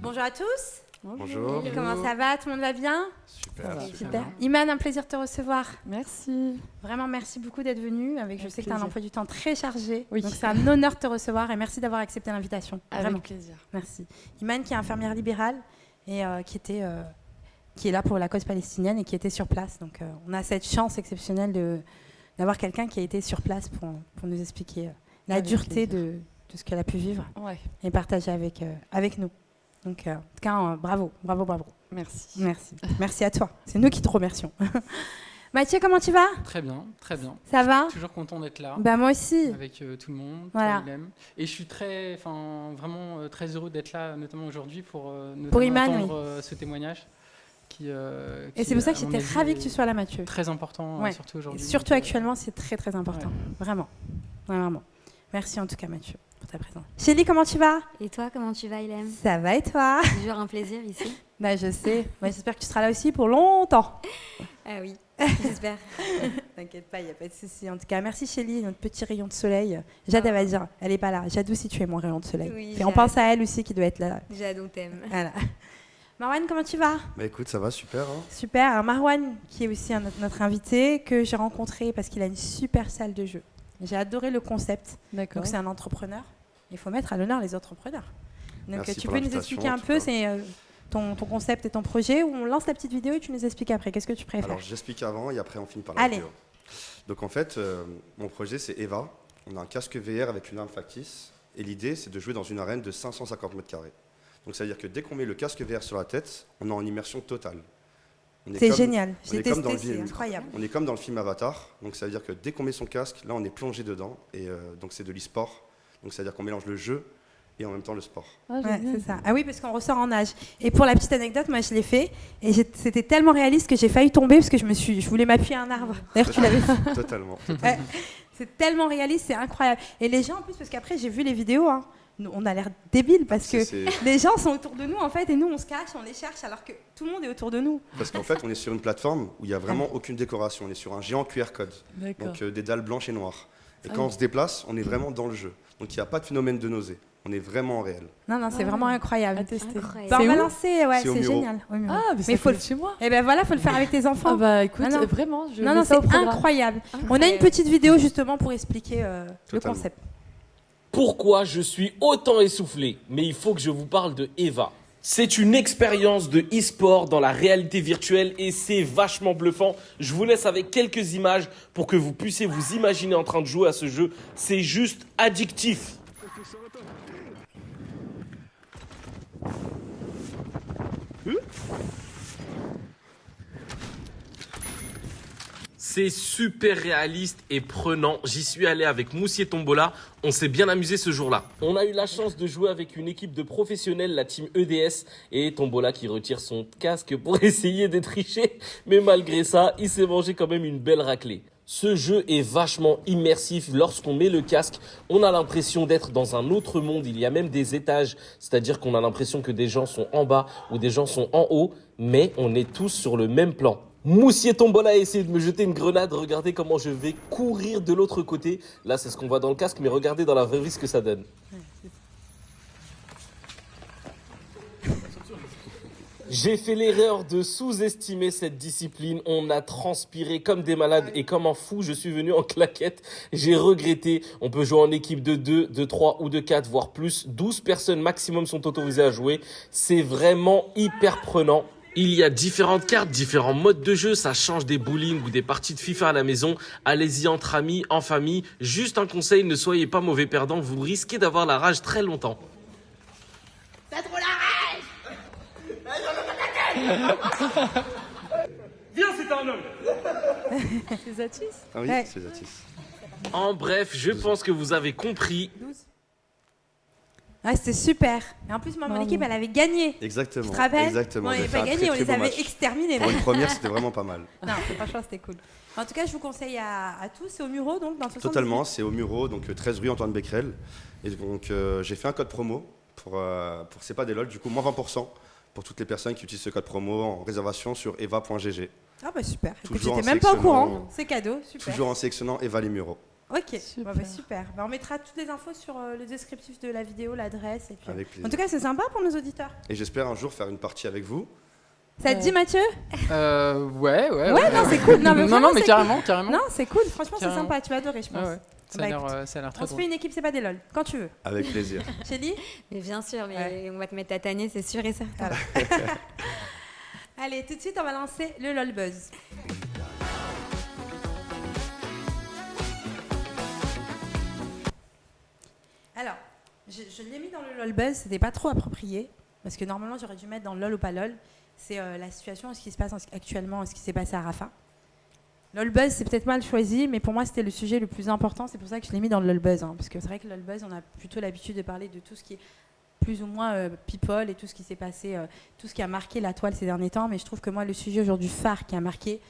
Bonjour à tous. Bonjour. Comment ça va? Tout le monde va bien? Super. Super. Iman, un plaisir de te recevoir. Merci. Vraiment, merci beaucoup d'être venu. Je sais que tu as un plaisir. emploi du temps très chargé. Oui. Donc, c'est un honneur de te recevoir et merci d'avoir accepté l'invitation. Vraiment. Avec plaisir. Merci. Iman, qui est infirmière libérale et qui est là pour la cause palestinienne et qui était sur place. Donc, on a cette chance exceptionnelle d'avoir quelqu'un qui a été sur place pour nous expliquer la Avec dureté plaisir. de ce qu'elle a pu vivre Ouais. et partager avec nous. Donc, en tout cas, bravo. Merci. Merci. Merci à toi. C'est nous qui te remercions. Mathieu, comment tu vas? Très bien, très bien. Ça va? Toujours content d'être là Bah, moi aussi. avec tout le monde, Voilà. toi, Ilem. Et je suis vraiment très heureux d'être là, notamment aujourd'hui, pour Pour notamment Iman, entendre ce témoignage. Et c'est pour ça que j'étais ravie que tu sois là, Mathieu. Très important, Ouais. surtout Et aujourd'hui. surtout Donc, actuellement, c'est très très important. Ouais. Vraiment. Vraiment. Merci en tout cas, Mathieu, pour ta présence. Chélie, comment tu vas? Et toi, comment tu vas, Ilem? Ça va et toi? Toujours un plaisir ici. Bah, je sais. Moi, j'espère que tu seras là aussi pour longtemps. Ah oui, j'espère. T'inquiète pas, il n'y a pas de souci. En tout cas, merci Chélie, notre petit rayon de soleil. Jade, elle va dire, elle n'est pas là. Jade aussi, tu es mon rayon de soleil. Oui, Et on Jade. pense à elle aussi qui doit être là. Jade, on t'aime. Voilà. Marwan, comment tu vas? Bah écoute, ça va super. Hein. Super. Alors, Marwan, qui est aussi notre invité, que j'ai rencontré parce qu'il a une super salle de jeu. J'ai adoré le concept. D'accord. Donc, c'est un entrepreneur. Il faut mettre à l'honneur les entrepreneurs. Donc, Merci tu pour peux nous l'invitation, expliquer en un tout peu cas. c'est, ton concept et ton projet, ou on lance la petite vidéo et tu nous expliques après. Qu'est-ce que tu préfères? Alors j'explique avant et après on finit par la Allez. vidéo. Donc en fait, mon projet c'est Eva. On a un casque VR avec une arme factice. Et l'idée c'est de jouer dans une arène de 550 mètres carrés. Donc ça veut dire que dès qu'on met le casque VR sur la tête, on est en immersion totale. On est C'est comme- génial. on J'ai est comme dans testé, le c'est film. incroyable. On est comme dans le film Avatar. Donc ça veut dire que dès qu'on met son casque, là on est plongé dedans. Et donc c'est de l'e-sport. Donc ça veut dire qu'on mélange le jeu et en même temps le sport. Ah, Ouais, génial. c'est ça. Ah oui, parce qu'on ressort en âge. Et pour la petite anecdote, moi je l'ai fait et c'était tellement réaliste que j'ai failli tomber parce que je voulais m'appuyer à un arbre. D'ailleurs, tu l'avais fait. Totalement. Ouais. C'est tellement réaliste, c'est incroyable. Et les gens en plus, parce qu'après j'ai vu les vidéos, hein, on a l'air débiles parce que C'est- les gens sont autour de nous en fait et nous on se cache, on les cherche alors que tout le monde est autour de nous. Parce qu'en fait, on est sur une plateforme où il n'y a vraiment aucune décoration. On est sur un géant QR code. D'accord. Donc des dalles blanches et noires. Et Ah quand oui. on se déplace, on est vraiment dans le jeu. Donc il n'y a pas de phénomène de nausée. On est vraiment en réel. Non, c'est Ah. vraiment incroyable. À tester. Incroyable. Bah, on C'est va où lancer, ouais, C'est au c'est Muro. génial. Au Muro. Ah, mais ça faut faut chez moi. Et ben voilà, faut le faire avec tes enfants. Ah bah écoute, Ah non. vraiment, je non, mets c'est ça au programme. incroyable. On a une Incroyable. petite vidéo justement pour expliquer le Totalement. concept. Pourquoi je suis autant essoufflé? Mais il faut que je vous parle de Eva. C'est une expérience de e-sport dans la réalité virtuelle et c'est vachement bluffant. Je vous laisse avec quelques images pour que vous puissiez vous imaginer en train de jouer à ce jeu. C'est juste addictif. C'est super réaliste et prenant. J'y suis allé avec Moussier Tombola. On s'est bien amusé ce jour-là. On a eu la chance de jouer avec une équipe de professionnels, la team EDS, et Tombola qui retire son casque pour essayer de tricher. Mais malgré ça, il s'est mangé quand même une belle raclée. Ce jeu est vachement immersif. Lorsqu'on met le casque, on a l'impression d'être dans un autre monde. Il y a même des étages, c'est-à-dire qu'on a l'impression que des gens sont en bas ou des gens sont en haut, mais on est tous sur le même plan. Moussier Tombola a essayé de me jeter une grenade. Regardez comment je vais courir de l'autre côté. Là, c'est ce qu'on voit dans le casque, mais regardez dans la vraie vie ce que ça donne. J'ai fait l'erreur de sous-estimer cette discipline. On a transpiré comme des malades et comme un fou, je suis venu en claquette. J'ai regretté. On peut jouer en équipe de 2, de 3 ou de 4, voire plus. 12 personnes maximum sont autorisées à jouer. C'est vraiment hyper prenant. Il y a différentes cartes, différents modes de jeu. Ça change des bowling ou des parties de FIFA à la maison. Allez-y entre amis, en famille. Juste un conseil, ne soyez pas mauvais perdant. Vous risquez d'avoir la rage très longtemps. C'est Zatis. Ah oui, Ouais. c'est Zatis. En bref, je pense que vous avez compris. 12. Ouais, c'était super. Et en plus, moi, mon Bravo. équipe, elle avait gagné. Exactement. Tu te rappelles? Exactement. On J'ai n'avait fait pas un gagné, très, on très les beau avait match. exterminés. Pour une première, c'était vraiment pas mal. Non, franchement, c'était cool. En tout cas, je vous conseille à tous. C'est au Muro, donc, dans le 78. Totalement, c'est au Muro, donc 13 rue Antoine Becquerel. Et donc j'ai fait un code promo pour C'est pas des lol, du coup moins 20% pour toutes les personnes qui utilisent ce code promo en réservation sur eva.gg. Ah bah super. Écoute, Toujours j'étais en même pas au sélectionnant- courant. C'est cadeau, super. Toujours en sélectionnant Eva les Mureaux. Ok, Super. super. Bah, on mettra toutes les infos sur le descriptif de la vidéo, l'adresse. Et puis, Avec en plaisir. tout cas, c'est sympa pour nos auditeurs. Et j'espère un jour faire une partie avec vous. Ça te dit, Mathieu? Ouais. Ouais, non, c'est cool. Non, mais, vraiment, mais c'est carrément. cool. Non, c'est cool. Franchement, c'est Carrément. sympa. Tu vas adorer, je pense. Ouais. Ça Bah, a l'air très On se drôle. fait une équipe, c'est pas des lol. Quand tu veux. Avec plaisir. Chélie? Mais bien sûr, mais Ouais. on va te mettre à tanner, c'est sûr et certain. Allez, tout de suite, on va lancer le LOL Buzz. Alors, je l'ai mis dans le LOL Buzz, c'était pas trop approprié, parce que normalement, j'aurais dû mettre dans le LOL ou pas LOL. C'est la situation, ce qui se passe actuellement, ce qui s'est passé à Rafah. LOL Buzz, c'est peut-être mal choisi, mais pour moi, c'était le sujet le plus important. C'est pour ça que je l'ai mis dans le LOL Buzz. Parce que c'est vrai que le LOL Buzz, on a plutôt l'habitude de parler de tout ce qui est plus ou moins people et tout ce qui s'est passé, tout ce qui a marqué la toile ces derniers temps. Mais je trouve que moi, le sujet aujourd'hui phare qui a marqué,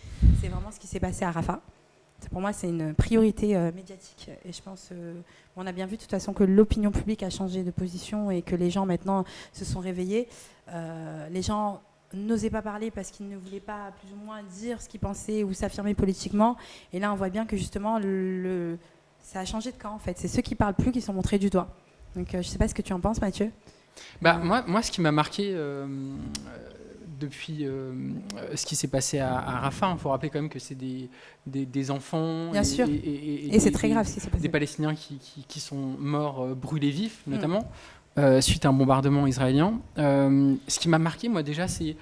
c'est vraiment ce qui s'est passé à Rafah. Pour moi, c'est une priorité médiatique. Et je pense, on a bien vu de toute façon que l'opinion publique a changé de position et que les gens maintenant se sont réveillés. Les gens n'osaient pas parler parce qu'ils ne voulaient pas plus ou moins dire ce qu'ils pensaient ou s'affirmer politiquement. Et là, on voit bien que justement, ça a changé de camp en fait. C'est ceux qui parlent plus qui sont montrés du doigt. Donc, je ne sais pas ce que tu en penses, Mathieu. Bah, moi, ce qui m'a marqué depuis ce qui s'est passé à Rafah, il faut rappeler quand même que c'est des enfants. Bien sûr. Et c'est très grave ce qui s'est passé. Des Palestiniens qui sont morts brûlés vifs, notamment, suite à un bombardement israélien. Ce qui m'a marqué, moi, déjà, c'est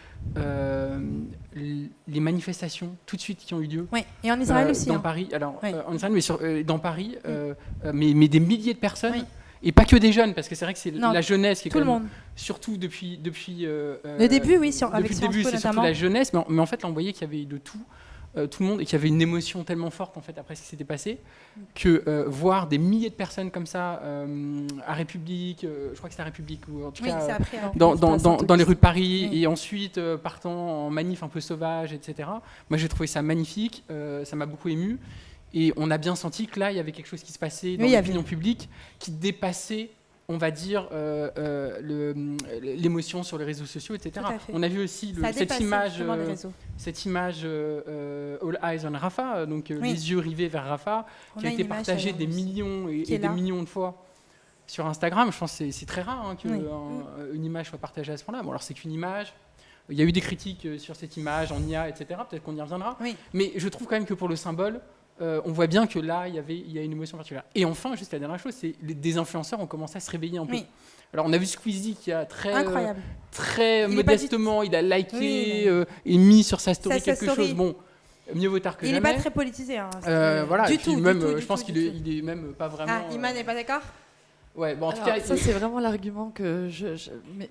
les manifestations tout de suite qui ont eu lieu. Oui, et en Israël aussi. Dans hein. Paris, alors, Oui. en Israël, mais dans Paris, mais des milliers de personnes. Oui. Et pas que des jeunes, parce que c'est vrai que c'est Non, la jeunesse qui est Tout quand le même, monde. surtout depuis Le début, oui, avec depuis le Sciences début, Po c'est surtout notamment. la jeunesse, mais en fait, là, on voyait qu'il y avait de tout le monde et qu'il y avait une émotion tellement forte en fait après ce qui s'était passé que voir des milliers de personnes comme ça à République, je crois que c'était à République ou en tout Oui, cas c'est après. dans les rues de Paris Oui. et ensuite partant en manif un peu sauvage, etc. Moi, j'ai trouvé ça magnifique, ça m'a beaucoup ému. Et on a bien senti que là, il y avait quelque chose qui se passait dans Oui, il y l'opinion publique qui dépassait, on va dire, l'émotion sur les réseaux sociaux, etc. Tout à fait. On a vu aussi Ça a cette dépassé image, justement les réseaux. All Eyes on Rafah, donc Oui. les yeux rivés vers Rafah, On qui a une été image, partagée alors, des aussi. millions Qui est et des là. millions de fois sur Instagram. Je pense que c'est très rare hein, Oui. qu'une image soit partagée à ce point-là. Bon, alors c'est qu'une image. Il y a eu des critiques sur cette image en IA, etc. Peut-être qu'on y reviendra. Oui. Mais je trouve quand même que pour le symbole, on voit bien que là, il y a une émotion particulière. Et enfin, juste la dernière chose, c'est des influenceurs ont commencé à se réveiller un peu. Oui. Alors, on a vu Squeezie qui a Incroyable. très Il est modestement, il a liké Oui, et mis sur sa story Sa quelque story. chose. Bon, mieux vaut tard que Il n'est jamais. pas très politisé. Hein, Voilà, du et puis tout. même, du tout, je pense du qu'il tout. il est même pas vraiment. Ah, Iman n'est pas d'accord? Ouais, bon, en tout Alors, cas, ça c'est vraiment l'argument que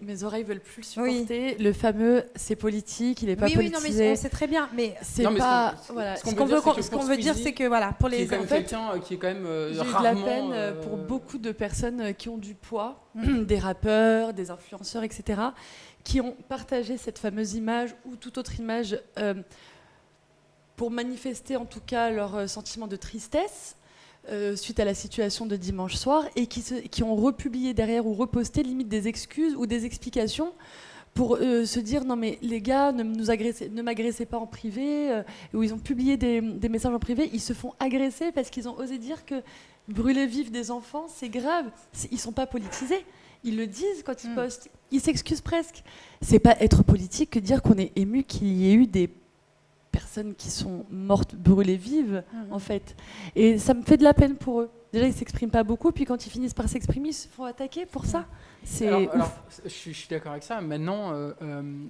mes oreilles veulent plus le supporter. Le fameux c'est politique, il est pas Oui, oui, non, politisé. mais on sait très bien. Mais C'est Non, mais pas ce qu'on- voilà. ce qu'on ce qu'on veut veut, dire, c'est que ce qu'on pour veut dire, Squeezie, c'est que voilà, pour qui est les quand même en fait, quelqu'un qui est quand même J'ai eu de la rarement. peine pour beaucoup de personnes qui ont du poids, des rappeurs, des influenceurs, etc., qui ont partagé cette fameuse image ou toute autre image pour manifester en tout cas leur sentiment de tristesse suite à la situation de dimanche soir et qui ont republié derrière ou reposté limite des excuses ou des explications pour se dire non mais les gars ne m'agressez pas en privé où ils ont publié des messages en privé, ils se font agresser parce qu'ils ont osé dire que brûler vif des enfants c'est grave, ils sont pas politisés, ils le disent quand ils postent, ils s'excusent presque. C'est pas être politique que dire qu'on est ému qu'il y ait eu des personnes qui sont mortes brûlées vives en fait, et ça me fait de la peine pour eux. Déjà ils s'expriment pas beaucoup, puis quand ils finissent par s'exprimer ils se font attaquer pour ça. C'est Alors, je suis d'accord avec ça. Maintenant,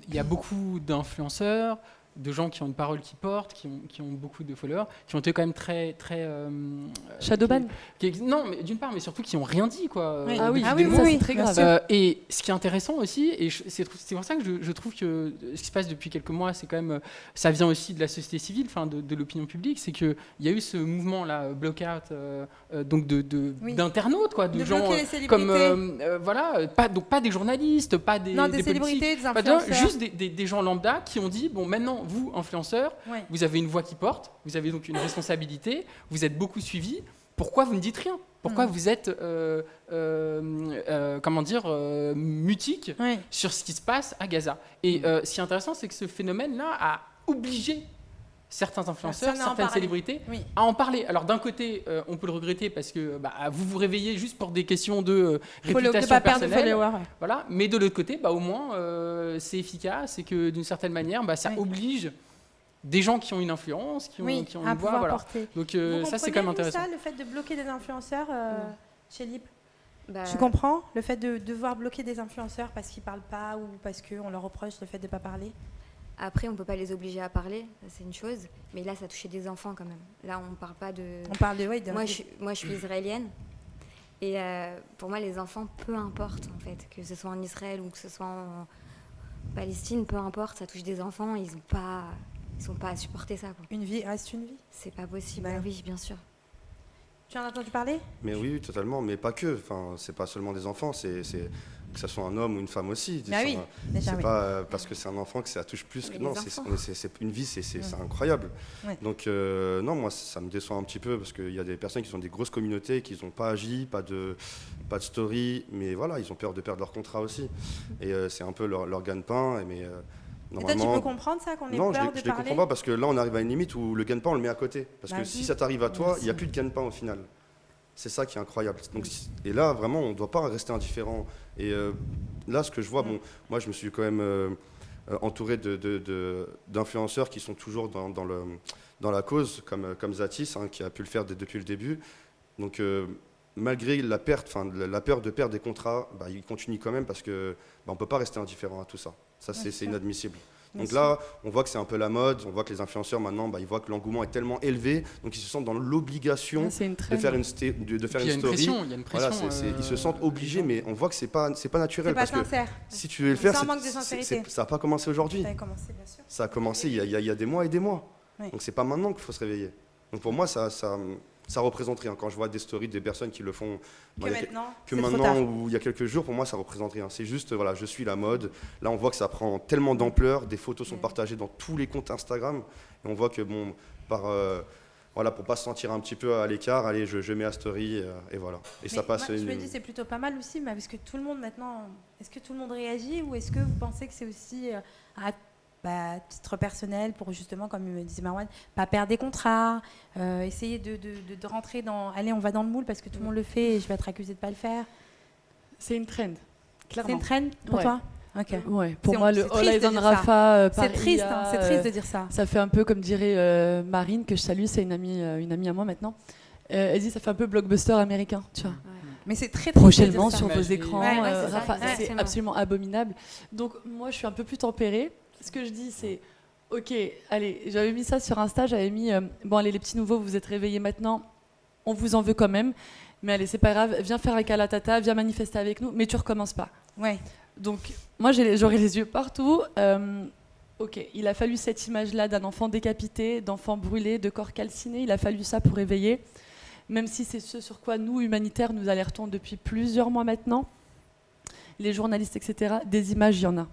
il y a beaucoup d'influenceurs, de gens qui ont une parole qui porte, qui ont beaucoup de followers, qui ont été quand même très Shadowban. Non, mais d'une part, mais surtout qui n'ont rien dit quoi. Oui. Ah oui, depuis des ça mois. c'est très grave. Et ce qui est intéressant aussi, et c'est pour ça que je trouve que ce qui se passe depuis quelques mois, c'est quand même, ça vient aussi de la société civile, enfin de l'opinion publique, c'est qu'il y a eu ce mouvement là, blockout, donc d'internautes quoi, de gens bloquer les célébrités. comme voilà, pas des journalistes, pas des Non, des politiques, célébrités, des pas de- influenceurs. juste des gens lambda qui ont dit bon maintenant vous influenceurs, Ouais. vous avez une voix qui porte, vous avez donc une responsabilité, vous êtes beaucoup suivis. Pourquoi vous ne dites rien? Pourquoi vous êtes mutique Ouais. sur ce qui se passe à Gaza? Et ce qui est intéressant, c'est que ce phénomène-là a obligé certains influenceurs, Personne n'a en certaines parlé. célébrités Oui. à en parler. Alors d'un côté, on peut le regretter parce que vous vous réveillez juste pour des questions de Faut ne réputation pas perdre de personnelle. followers. Voilà. Mais de l'autre côté, au moins, c'est efficace et que d'une certaine manière, ça Oui. oblige des gens qui ont une influence, qui ont Oui, une à voix. pouvoir Voilà. porter. Donc Vous ça, c'est comprenez, quand même vous, intéressant. ça, le fait de bloquer des influenceurs chez Lib. Bah, Tu comprends le fait de devoir bloquer des influenceurs parce qu'ils parlent pas ou parce qu'on leur reproche le fait de pas parler. Après, on peut pas les obliger à parler, ça, c'est une chose. Mais là, ça touchait des enfants quand même. Là, on parle pas de. On parle de Moi, je suis israélienne. Et pour moi, les enfants, peu importe en fait, que ce soit en Israël ou que ce soit en Palestine, peu importe, ça touche des enfants. Ils sont pas à supporter ça. Quoi. une vie reste une vie. C'est pas possible. Bah, Oui, bien sûr. Tu en as entendu parler? Mais oui, totalement, mais pas que. Enfin, c'est pas seulement des enfants, c'est que ce soit un homme ou une femme aussi. Ah oui, déjà, C'est oui. pas parce que c'est un enfant que ça touche plus que Mais non. les C'est enfants. une vie, c'est incroyable. Ouais. Donc non, moi ça me déçoit un petit peu parce qu'il y a des personnes qui ont des grosses communautés, qui n'ont pas agi, pas de story, mais voilà, ils ont peur de perdre leur contrat aussi. Et c'est un peu leur gagne-pain. Mais Et toi, tu normalement, peux comprendre ça, qu'on ait non, peur je de les parler? comprends pas parce que là, on arrive à une limite où le gagne-pain, on le met à côté. Parce Bah que oui. si ça t'arrive à toi, il n'y a Merci. plus de gagne-pain au final. C'est ça qui est incroyable. Donc, et là, vraiment, on ne doit pas rester indifférent. Et là, ce que je vois, bon, moi, je me suis quand même entouré d'influenceurs qui sont toujours dans la cause, comme Zatis, qui a pu le faire depuis le début. Donc, malgré la peur de perdre des contrats, il continue quand même parce que on ne peut pas rester indifférent à tout ça. Ça, Bien c'est sûr. inadmissible. Bien Donc sûr. là, on voit que c'est un peu la mode, on voit que les influenceurs maintenant, ils voient que l'engouement est tellement élevé, donc ils se sentent dans l'obligation C'est une de traîne. faire une Puis il y a story. une pression. Il y a une pression. Voilà, ils se sentent obligés, mais on voit que c'est pas naturel. C'est pas Parce que sincère. si tu veux le C'est faire, un manque de sincérité. ça n'a pas commencé aujourd'hui. Ça a commencé, bien sûr. Ça a commencé il y a des mois et des mois. Oui. Donc c'est pas maintenant qu'il faut se réveiller. Donc pour moi, ça représente rien. Quand je vois des stories des personnes qui le font Que il y a maintenant, que c'est trop maintenant tard. ou il y a quelques jours, pour moi, ça représente rien. C'est juste, voilà, je suis la mode. Là, on voit que ça prend tellement d'ampleur. Des photos sont partagées dans tous les comptes Instagram. Et on voit que, bon, voilà, pour pas se sentir un petit peu à l'écart, allez, je mets la story et voilà. Et ça Mais passe. moi, je me dis c'est plutôt pas mal aussi, mais parce que tout le monde maintenant, est-ce que tout le monde réagit ou est-ce que vous pensez que c'est aussi à titre personnel pour justement, comme me disait Marwan, pas perdre des contrats, essayer de rentrer dans, allez, on va dans le moule parce que tout le monde le fait et je vais être accusé de pas le faire. C'est une trend, C'est clairement. une traîne pour Ouais. toi? Ok. Ouais, pour C'est- moi, c'est le triste All Eyes de on dire ça. Rafa par C'est triste, IA, c'est triste de dire ça. ça fait un peu comme dirait Marine, que je salue, c'est une amie à moi maintenant. Elle dit ça fait un peu blockbuster américain, tu vois. Mais c'est très triste de Prochainement dire ça. sur vos Imagerie. écrans, Ouais, c'est ça, Rafa, c'est exactement. absolument abominable. Donc moi, je suis un peu plus tempérée. Ce que je dis, c'est ok, allez, j'avais mis ça sur Insta, j'avais mis bon, allez, les petits nouveaux, vous êtes réveillés maintenant, on vous en veut quand même, mais allez, c'est pas grave, viens faire un calatata, viens manifester avec nous, mais tu recommences pas. Ouais. Donc, moi, j'aurais les yeux partout. Ok, il a fallu cette image-là d'un enfant décapité, d'enfant brûlé, de corps calciné. Il a fallu ça pour éveiller. Même si c'est ce sur quoi nous, humanitaires, nous alertons depuis plusieurs mois maintenant. Les journalistes, etc. Des images, il y en a.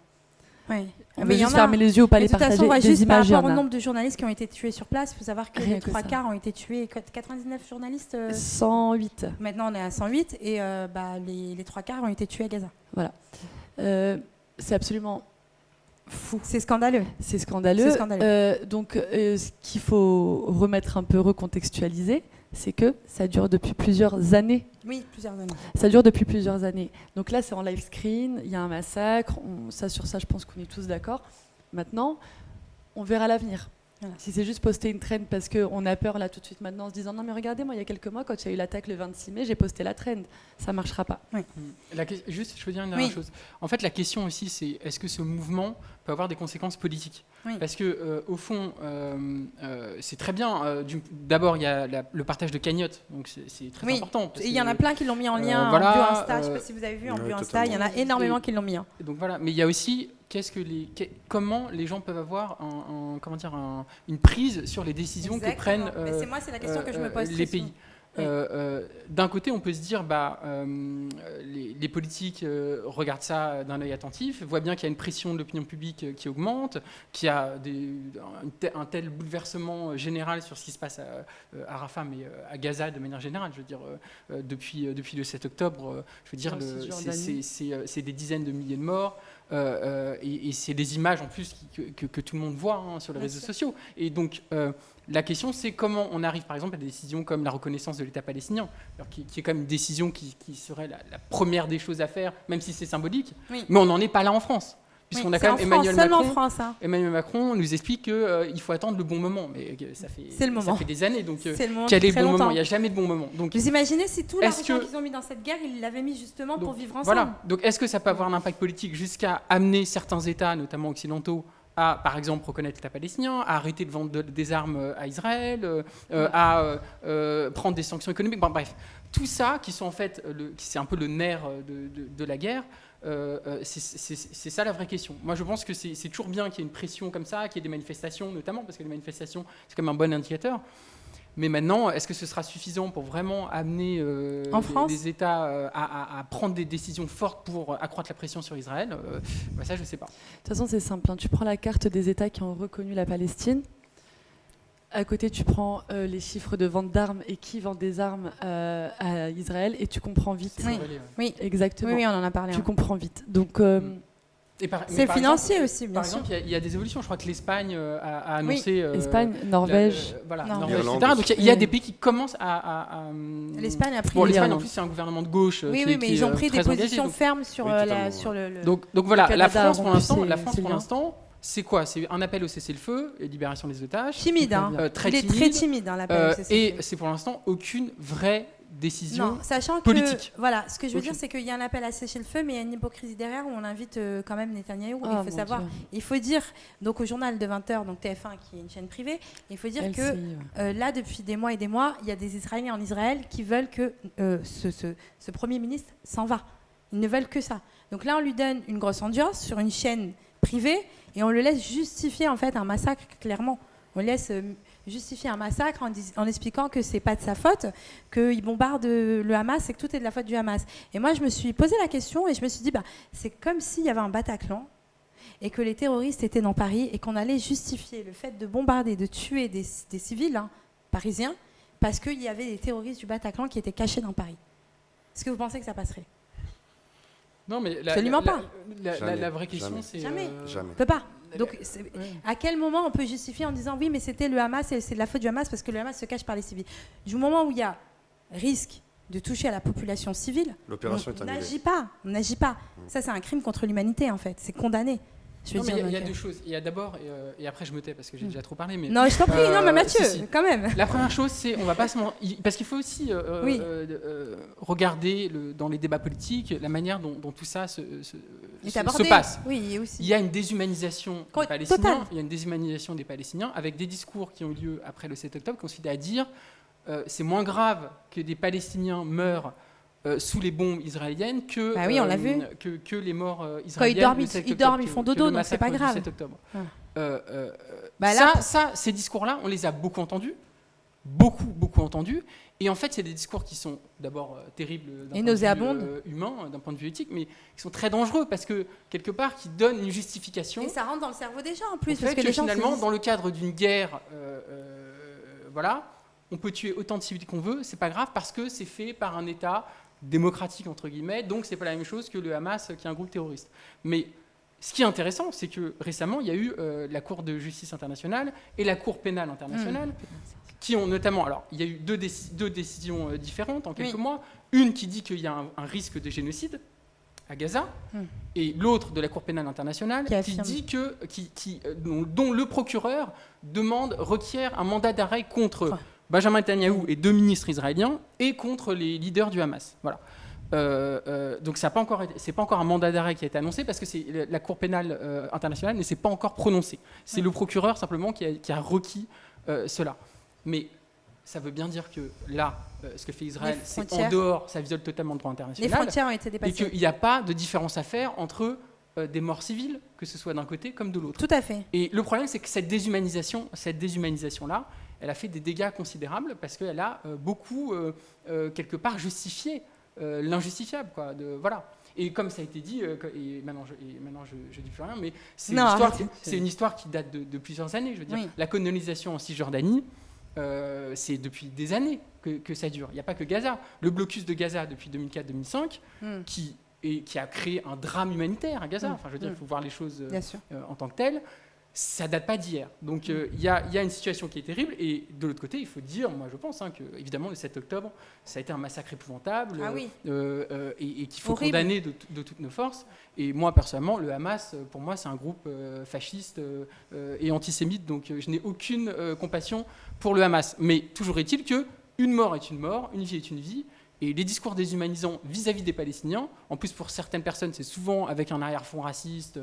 Ouais. On Mais veut il y en juste a. fermer les yeux ou pas Mais les de toute partager. façon, on voit Des juste par images, il y rapport en au a. nombre de journalistes qui ont été tués sur place. Il faut savoir que Rien les que 3 ça. quarts ont été tués. 99 journalistes. 108. Maintenant, on est à 108 et les 3 quarts ont été tués à Gaza. C'est absolument fou. C'est scandaleux. C'est scandaleux. C'est scandaleux. Donc, ce qu'il faut remettre un peu recontextualiser, c'est que ça dure depuis plusieurs années. Oui, plusieurs années. Ça dure depuis plusieurs années. Donc là, c'est en live screen, il y a un massacre. Sur ça, je pense qu'on est tous d'accord. Maintenant, on verra l'avenir. Voilà. Si c'est juste poster une trend parce qu'on a peur là tout de suite maintenant en se disant non mais regardez, moi il y a quelques mois quand il y a eu l'attaque le 26 mai, j'ai posté la trend. Ça marchera pas. Juste, je veux dire une dernière Oui. chose. En fait, la question aussi, c'est est-ce que ce mouvement peut avoir des conséquences politiques? Oui. Parce que, au fond, c'est très bien. D'abord, il y a le partage de cagnottes, donc c'est très Oui. important. parce Et il y en a que- plein qui l'ont mis en lien voilà, en bio Insta. Je ne sais pas si vous avez vu en ouais, bio Insta. Il y en a totalement. énormément qui l'ont mis. Hein. Donc voilà, mais il y a aussi comment les gens peuvent avoir une prise sur les décisions que Exactement. prennent Mais c'est la question que je me pose. les très souvent. pays. D'un côté, on peut se dire, les politiques regardent ça d'un œil attentif, voient bien qu'il y a une pression de l'opinion publique qui augmente, qu'il y a un tel bouleversement général sur ce qui se passe à Rafah, mais à Gaza de manière générale. Je veux dire, depuis le 7 octobre, je veux dire, En Cisjordanie. c'est des dizaines de milliers de morts. et c'est des images en plus que tout le monde voit sur les réseaux sociaux. Et donc, la question, c'est comment on arrive, par exemple, à des décisions comme la reconnaissance de l'État palestinien, alors qui est quand même une décision qui serait la première des choses à faire, même si c'est symbolique. Oui. Mais on n'en est pas là en France. Puisqu'on a quand même Emmanuel Macron nous explique qu'il faut attendre le bon moment. Mais ça fait des années. Donc, quel est le bon moment ? Il n'y a jamais de bon moment. Donc, vous imaginez si tout l'argent qu'ils ont mis dans cette guerre, ils l'avaient mis justement pour vivre ensemble. Voilà. Donc, est-ce que ça peut avoir un impact politique jusqu'à amener certains États, notamment occidentaux, à, par exemple, reconnaître l'État palestinien, à arrêter de vendre des armes à Israël, à prendre des sanctions économiques. Bon, bref, tout ça, qui sont en fait, c'est un peu le nerf de la guerre. C'est ça la vraie question. Moi, je pense que c'est toujours bien qu'il y ait une pression comme ça, qu'il y ait des manifestations, notamment parce que les manifestations, c'est quand même un bon indicateur. Mais maintenant, est-ce que ce sera suffisant pour vraiment amener les États à prendre des décisions fortes pour accroître la pression sur Israël ? Ça, je ne sais pas. De toute façon, c'est simple. Tu prends la carte des États qui ont reconnu la Palestine. À côté, tu prends les chiffres de vente d'armes et qui vend des armes à Israël et tu comprends vite. Oui, exactement. Oui, on en a parlé. Tu comprends vite. Donc, c'est financier aussi, bien sûr. Par exemple, il y a des évolutions. Je crois que l'Espagne a annoncé... Espagne, Norvège. Norvège, etc. Donc il y a des pays qui commencent à L'Espagne a pris... Bon, l'Espagne, en plus, c'est un gouvernement de gauche mais ils ont pris des positions fermes sur le... Donc voilà, la France, pour l'instant... C'est quoi ? C'est un appel au cessez-le-feu et libération des otages. Timide, très il est très timide, l'appel au cessez-le-feu. Et c'est pour l'instant aucune vraie décision sachant politique. Que, voilà, ce que je veux dire, c'est qu'il y a un appel à cessez-le-feu, mais il y a une hypocrisie derrière où on invite quand même Netanyahou. Il faut savoir, il faut dire, donc au journal de 20h, donc TF1 qui est une chaîne privée, il faut dire que là, depuis des mois et des mois, il y a des Israéliens en Israël qui veulent que ce Premier ministre s'en va. Ils ne veulent que ça. Donc là, on lui donne une grosse audience sur une chaîne privée et on le laisse justifier en fait un massacre clairement. On laisse justifier un massacre en expliquant que c'est pas de sa faute, qu'il bombarde le Hamas et que tout est de la faute du Hamas. Et moi, je me suis posé la question et je me suis dit, c'est comme s'il y avait un Bataclan et que les terroristes étaient dans Paris et qu'on allait justifier le fait de bombarder, de tuer des civils parisiens parce qu'il y avait des terroristes du Bataclan qui étaient cachés dans Paris. Est-ce que vous pensez que ça passerait ? Non, mais absolument pas. La vraie question, c'est... Jamais. On peut pas. Donc, à quel moment on peut justifier en disant oui, mais c'était le Hamas et c'est de la faute du Hamas parce que le Hamas se cache par les civils. Du moment où il y a risque de toucher à la population civile, on n'agit pas. Ça, c'est un crime contre l'humanité, en fait. C'est condamné. Il y a deux choses. Il y a d'abord, et après je me tais parce que j'ai déjà trop parlé. Mais, non, je t'en prie, non, mais Mathieu, quand même. La première chose, c'est, on va pas parce qu'il faut aussi regarder dans les débats politiques la manière dont tout ça se passe. Oui, aussi. Il y a une déshumanisation des Palestiniens. Il y a une déshumanisation des Palestiniens avec des discours qui ont eu lieu après le 7 octobre, qui consistent à dire c'est moins grave que des Palestiniens meurent sous les bombes israéliennes que, on l'a vu. que les morts israéliennes. Quand ils dorment, ils font dodo, donc c'est pas grave. 7 octobre. Ah. Ces discours-là, on les a beaucoup entendus. Beaucoup entendus. Et en fait, c'est des discours qui sont d'abord terribles d'un point de vue humain, d'un point de vue éthique, mais qui sont très dangereux parce que, quelque part, qui donnent une justification. Et ça rentre dans le cerveau des gens, en plus. Parce que finalement, dans le cadre d'une guerre, on peut tuer autant de civils qu'on veut, c'est pas grave parce que c'est fait par un État démocratique, entre guillemets, donc c'est pas la même chose que le Hamas, qui est un groupe terroriste. Mais ce qui est intéressant, c'est que récemment, il y a eu la Cour de justice internationale et la Cour pénale internationale, qui ont notamment... Alors, il y a eu deux décisions différentes en quelques mois. Une qui dit qu'il y a un risque de génocide à Gaza, et l'autre de la Cour pénale internationale qui dit dont le procureur requiert un mandat d'arrêt contre Benjamin Netanyahou et 2 ministres israéliens et contre les leaders du Hamas. Voilà. Donc c'est pas encore un mandat d'arrêt qui a été annoncé parce que la Cour pénale internationale ne s'est pas encore prononcée. C'est le procureur simplement qui a requis cela. Mais ça veut bien dire que là, ce que fait Israël, c'est en dehors, ça viole totalement le droit international. Les frontières ont été dépassées. Et qu'il n'y a pas de différence à faire entre des morts civiles, que ce soit d'un côté comme de l'autre. Tout à fait. Et le problème, c'est que cette déshumanisation-là, elle a fait des dégâts considérables parce qu'elle a beaucoup, quelque part, justifié l'injustifiable. Voilà. Et comme ça a été dit, et maintenant je dis plus rien, mais c'est une histoire qui date de plusieurs années. Je veux dire, la colonisation en Cisjordanie, c'est depuis des années que ça dure. Il n'y a pas que Gaza. Le blocus de Gaza depuis 2004-2005, qui et qui a créé un drame humanitaire à Gaza. Enfin, je veux dire, il faut voir les choses Bien sûr. en tant que telles. Ça date pas d'hier. Donc il y a une situation qui est terrible. Et de l'autre côté, il faut dire, moi je pense, que évidemment le 7 octobre, ça a été un massacre épouvantable et qu'il faut condamner de toutes nos forces. Et moi personnellement, le Hamas, pour moi, c'est un groupe fasciste et antisémite. Donc je n'ai aucune compassion pour le Hamas. Mais toujours est-il que une mort est une mort, une vie est une vie. Et les discours déshumanisants vis-à-vis des Palestiniens, en plus pour certaines personnes, c'est souvent avec un arrière-fond raciste,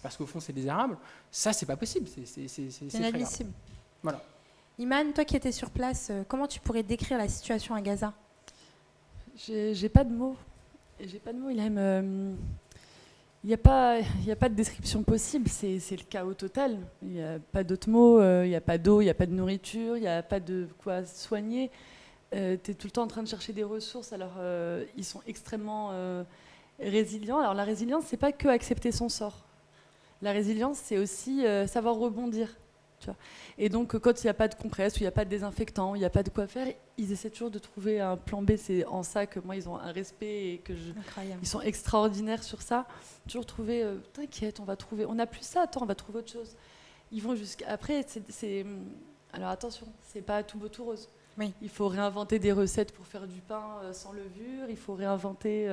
parce qu'au fond c'est des Arabes, ça c'est pas possible, c'est inadmissible. Voilà. Iman, toi qui étais sur place, comment tu pourrais décrire la situation à Gaza? J'ai pas de mots. J'ai pas de mots, Ilham. Il n'y a pas de description possible, c'est le chaos total. Il n'y a pas d'autres mots, il n'y a pas d'eau, il n'y a pas de nourriture, il n'y a pas de quoi soigner. Tu es tout le temps en train de chercher des ressources, alors ils sont extrêmement résilients. Alors la résilience, c'est pas que accepter son sort. La résilience, c'est aussi savoir rebondir. Tu vois. Et donc quand il n'y a pas de compresse, ou il n'y a pas de désinfectant, il n'y a pas de quoi faire, ils essaient toujours de trouver un plan B. C'est en ça que moi, ils ont un respect et que ils sont extraordinaires sur ça. Toujours trouver, t'inquiète, on va trouver, on n'a plus ça, attends, on va trouver autre chose. Ils vont jusqu'à... Après, alors attention, c'est pas tout beau tout rose. Oui. Il faut réinventer des recettes pour faire du pain sans levure, il faut réinventer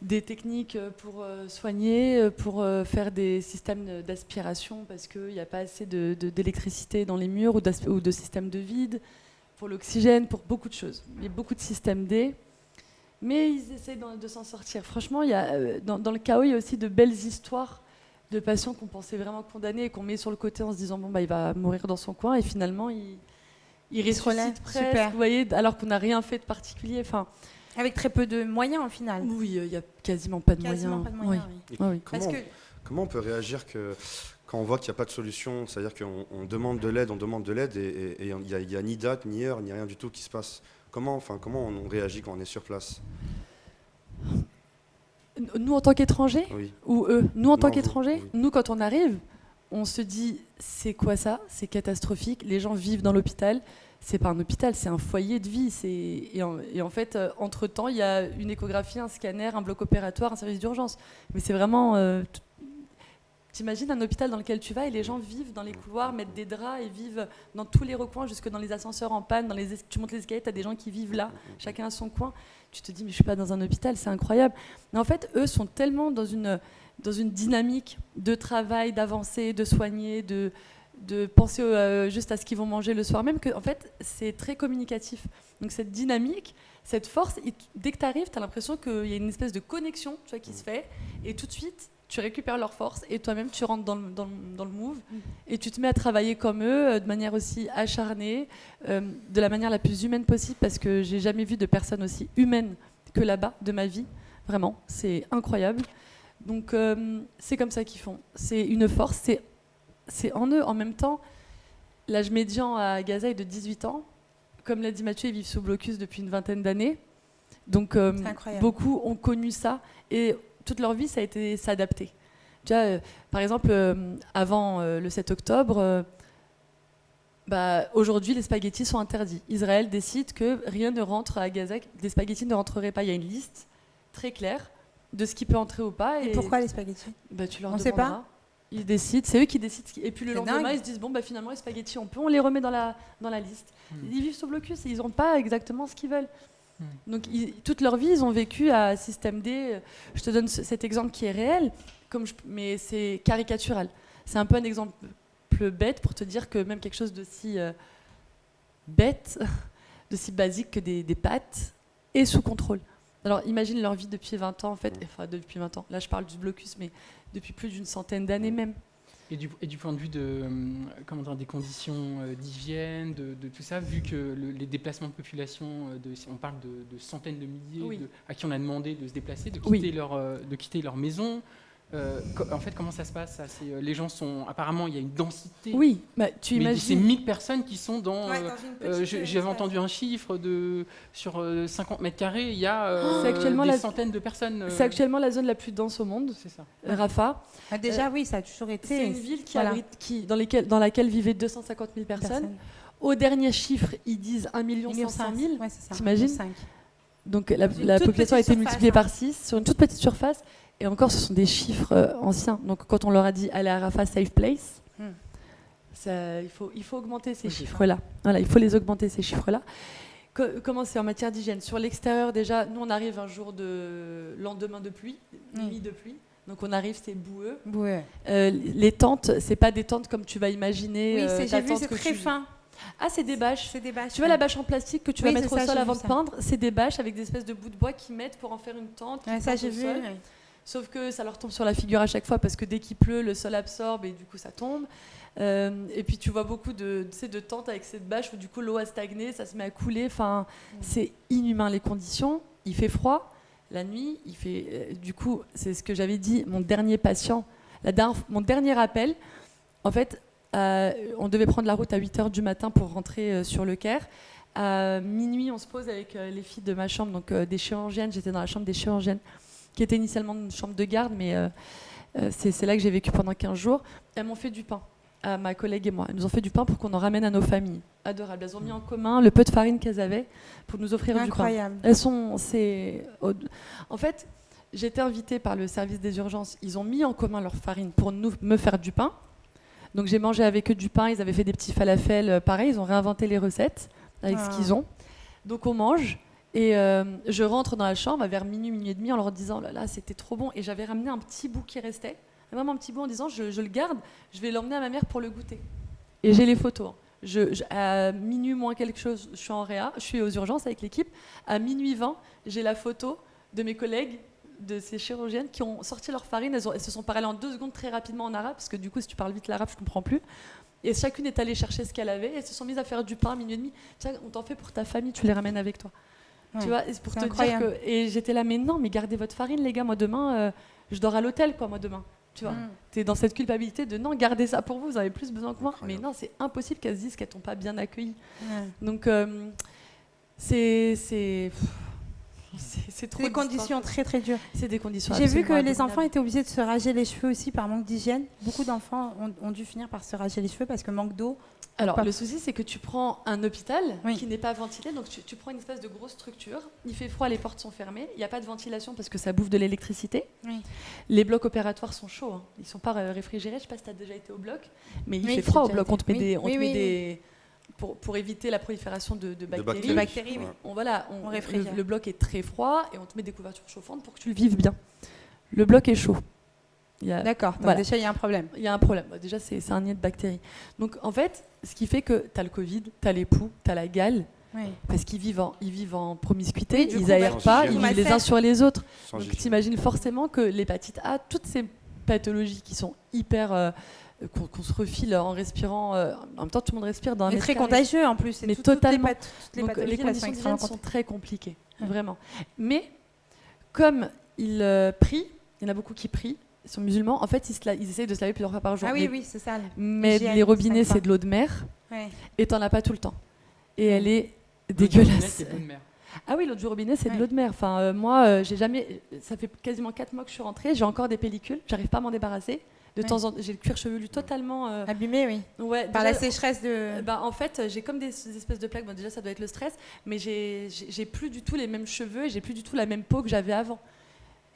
des techniques pour soigner, pour faire des systèmes d'aspiration parce qu'il n'y a pas assez d'électricité dans les murs ou de systèmes de vide, pour l'oxygène, pour beaucoup de choses. Il y a beaucoup de systèmes D, mais ils essayent de s'en sortir. Franchement, il y a, dans le chaos, il y a aussi de belles histoires de patients qu'on pensait vraiment condamnés et qu'on met sur le côté en se disant il va mourir dans son coin et finalement il ressuscite presque, super. Vous voyez, alors qu'on n'a rien fait de particulier. Enfin, avec très peu de moyens, au final. Oui, il n'y a quasiment pas de moyens. Pas de moyens, oui. oui. Oui. Comment on peut réagir quand on voit qu'il n'y a pas de solution? C'est-à-dire qu'on demande de l'aide, et il n'y a ni date, ni heure, ni rien du tout qui se passe. Comment on réagit quand on est sur place? Nous, en tant qu'étrangers, Oui. ou eux? Nous, en tant Non, qu'étrangers, oui. nous, quand on arrive, on se dit, c'est quoi ça? C'est catastrophique. Les gens vivent dans l'hôpital. C'est pas un hôpital, c'est un foyer de vie. Et en fait, entre-temps, il y a une échographie, un scanner, un bloc opératoire, un service d'urgence. Mais c'est vraiment... T'imagines un hôpital dans lequel tu vas et les gens vivent dans les couloirs, mettent des draps et vivent dans tous les recoins, jusque dans les ascenseurs en panne, tu montes les escaliers, tu as des gens qui vivent là, chacun à son coin. Tu te dis, mais je suis pas dans un hôpital, c'est incroyable. Mais en fait, eux sont tellement dans une dynamique de travail, d'avancer, de soigner, de penser juste à ce qu'ils vont manger le soir même, que en fait, c'est très communicatif. Donc cette dynamique, cette force, dès que tu arrives, tu as l'impression qu'il y a une espèce de connexion qui se fait, et tout de suite, tu récupères leur force et toi-même tu rentres dans le move et tu te mets à travailler comme eux de manière aussi acharnée, de la manière la plus humaine possible, parce que j'ai jamais vu de personne aussi humaine que là-bas de ma vie. Vraiment, c'est incroyable. Donc c'est comme ça qu'ils font. C'est une force, c'est en eux. En même temps, l'âge médian à Gaza est de 18 ans. Comme l'a dit Mathieu, ils vivent sous blocus depuis une vingtaine d'années. Donc beaucoup ont connu ça et toute leur vie, ça a été s'adapter. Tu vois, par exemple, avant le 7 octobre, aujourd'hui, les spaghettis sont interdits. Israël décide que rien ne rentre à Gaza, les spaghettis ne rentreraient pas. Il y a une liste très claire de ce qui peut entrer ou pas. Et pourquoi les spaghettis? Tu leur on demanderas. Sait pas. Ils décident, c'est eux qui décident. Et puis le lendemain, dingue. ils se disent finalement, les spaghettis, on les remet dans la liste. Ils vivent sous blocus et ils n'ont pas exactement ce qu'ils veulent. Donc toute leur vie, ils ont vécu à système D. Je te donne cet exemple qui est réel, mais c'est caricatural. C'est un peu un exemple bête pour te dire que même quelque chose d'aussi bête, d'aussi basique que des pâtes, est sous contrôle. Alors imagine leur vie depuis 20 ans, en fait. Enfin, depuis 20 ans. Là, je parle du blocus, mais depuis plus d'une centaine d'années même. Et du point de vue des conditions d'hygiène, de tout ça, vu que les déplacements de population, on parle de centaines de milliers à qui on a demandé de se déplacer, de quitter leur maison. En fait, comment ça se passe ça? Les gens sont... Apparemment, il y a une densité. Oui, tu imagines... C'est 1000 personnes qui sont dans... dans j'avais entendu un chiffre sur 50 mètres carrés, il y a des centaines de personnes. C'est actuellement la zone la plus dense au monde, c'est ça. Rafah. Déjà, oui, ça a toujours été... C'est une ville dans laquelle vivaient 250 000 personnes. Au dernier chiffre, ils disent 1 500 000. Ouais, c'est ça. T'imagines? Donc la Une toute population a petite été surface, multipliée hein. par 6 sur une toute petite surface. Et encore, ce sont des chiffres anciens. Donc quand on leur a dit allez à Rafah, safe place, il faut augmenter ces chiffres-là. Voilà, il faut les augmenter, ces chiffres-là. Comment c'est en matière d'hygiène? Sur l'extérieur, déjà, nous, on arrive un jour de lendemain de pluie, nuit de pluie. Donc on arrive, c'est boueux. Ouais. Les tentes, c'est pas des tentes comme tu vas imaginer. Oui, ta j'ai vu, tente c'est que très tu- fin. Ah, c'est des bâches. C'est des bâches. Tu vois la bâche en plastique que tu vas Oui, mettre c'est au ça, sol j'ai avant vu de ça. peindre? C'est des bâches avec des espèces de bouts de bois qu'ils mettent pour en faire une tente. Ouais, ça, j'ai vu. Sol. Ouais. Sauf que ça leur tombe sur la figure à chaque fois parce que dès qu'il pleut, le sol absorbe et du coup ça tombe. Et puis tu vois beaucoup de tentes avec cette bâche où du coup l'eau a stagné, ça se met à couler. Enfin, c'est inhumain les conditions. Il fait froid la nuit. Il fait. Du coup, c'est ce que j'avais dit. Mon dernier patient, mon dernier appel. En fait, on devait prendre la route à 8h du matin pour rentrer sur le Caire. À minuit, on se pose avec les filles de ma chambre, donc des chirurgiennes. J'étais dans la chambre des chirurgiennes, qui était initialement une chambre de garde, mais c'est là que j'ai vécu pendant 15 jours. Elles m'ont fait du pain, à ma collègue et moi. Elles nous ont fait du pain pour qu'on en ramène à nos familles. Adorable. Elles ont mis en commun le peu de farine qu'elles avaient pour nous offrir Incroyable. du pain. Elles sont... En fait, j'étais invitée par le service des urgences. Ils ont mis en commun leur farine pour me faire du pain. Donc j'ai mangé avec eux du pain. Ils avaient fait des petits falafels. Pareil, ils ont réinventé les recettes avec ce qu'ils ont. Donc on mange. Et je rentre dans la chambre vers minuit et demi en leur disant là c'était trop bon. Et j'avais ramené un petit bout qui restait, vraiment un petit bout, en disant je le garde, je vais l'emmener à ma mère pour le goûter. Et j'ai les photos. À minuit moins quelque chose, je suis en réa, je suis aux urgences avec l'équipe. À minuit 20, j'ai la photo de mes collègues, de ces chirurgiennes qui ont sorti leur farine. Elles se sont parlées en 2 secondes très rapidement en arabe, parce que du coup si tu parles vite l'arabe je comprends plus. Et chacune est allée chercher ce qu'elle avait. Et elles se sont mises à faire du pain à minuit et demi. Tiens, on t'en fait pour ta famille, tu les ramènes avec toi. Ouais, tu vois, c'est pour te incroyable. dire que. Et j'étais là, mais non, mais gardez votre farine, les gars. Moi, demain, je dors à l'hôtel, quoi, moi, demain. Tu vois, t'es dans cette culpabilité de non, gardez ça pour vous, vous avez plus besoin que moi. Mais non, c'est impossible qu'elles se disent qu'elles t'ont pas bien accueilli. Ouais. Donc, c'est trop Des conditions très très dures. C'est des conditions. J'ai vu que absolument les enfants abominables. étaient obligés de se rager les cheveux aussi par manque d'hygiène. Beaucoup d'enfants ont dû finir par se rager les cheveux parce que manque d'eau. Alors, Pas. le souci, c'est que tu prends un hôpital Oui. qui n'est pas ventilé, donc tu prends une espèce de grosse structure. Il fait froid, les portes sont fermées, il n'y a pas de ventilation parce que ça bouffe de l'électricité. Oui. Les blocs opératoires sont chauds, hein. Ils ne sont pas réfrigérés. Je ne sais pas si tu as déjà été au bloc, mais il Oui, fait j'ai froid au déjà bloc. été. On te met Oui. des. On te Oui, met oui, des pour éviter la prolifération de bactéries. De bactéries, oui. On réfrigère. Le bloc est très froid et on te met des couvertures chauffantes pour que tu le vives bien. Le bloc est chaud. D'accord, donc voilà. déjà il y a un problème. Il y a un problème. Bah, déjà, c'est un nid de bactéries. Donc, en fait, ce qui fait que tu as le Covid, tu as les poux, tu as la gale, Oui. parce qu'ils vivent en promiscuité, Oui, du ils coup, n'aèrent bah, pas, sans ils hygiène. vivent les uns sur les autres. Sans Donc, hygiène. t'imagines forcément que l'hépatite A, toutes ces pathologies qui sont hyper... qu'on se refile en respirant... en même temps, tout le monde respire dans un Mais mètre très carré. contagieux en plus. Et Mais toutes les totalement. toutes les Donc, pathologies, les elles sont conditions extrêmement d'hygiène sont très compliquées, Ouais. vraiment. Mais comme ils prient, il y en a beaucoup qui prient, ils sont musulmans, en fait, ils essayent de se laver plusieurs fois par jour. Ah oui, Mais oui, c'est ça. mais L'hygiène, les robinets, ça c'est de l'eau de mer Ouais. et t'en as pas tout le temps. Et elle est L'eau du robinet, dégueulasse. c'est bonne mère. Ah oui, l'eau du robinet, c'est de Ouais. l'eau de mer. Enfin, moi, j'ai jamais. Ça fait quasiment 4 mois que je suis rentrée, j'ai encore des pellicules, j'arrive pas à m'en débarrasser. De Ouais. temps en temps, j'ai le cuir chevelu totalement. Abîmé, oui. Ouais, Par déjà, la sécheresse de. bah, en fait, j'ai comme des espèces de plaques. Bon, déjà, ça doit être le stress, mais j'ai plus du tout les mêmes cheveux et j'ai plus du tout la même peau que j'avais avant.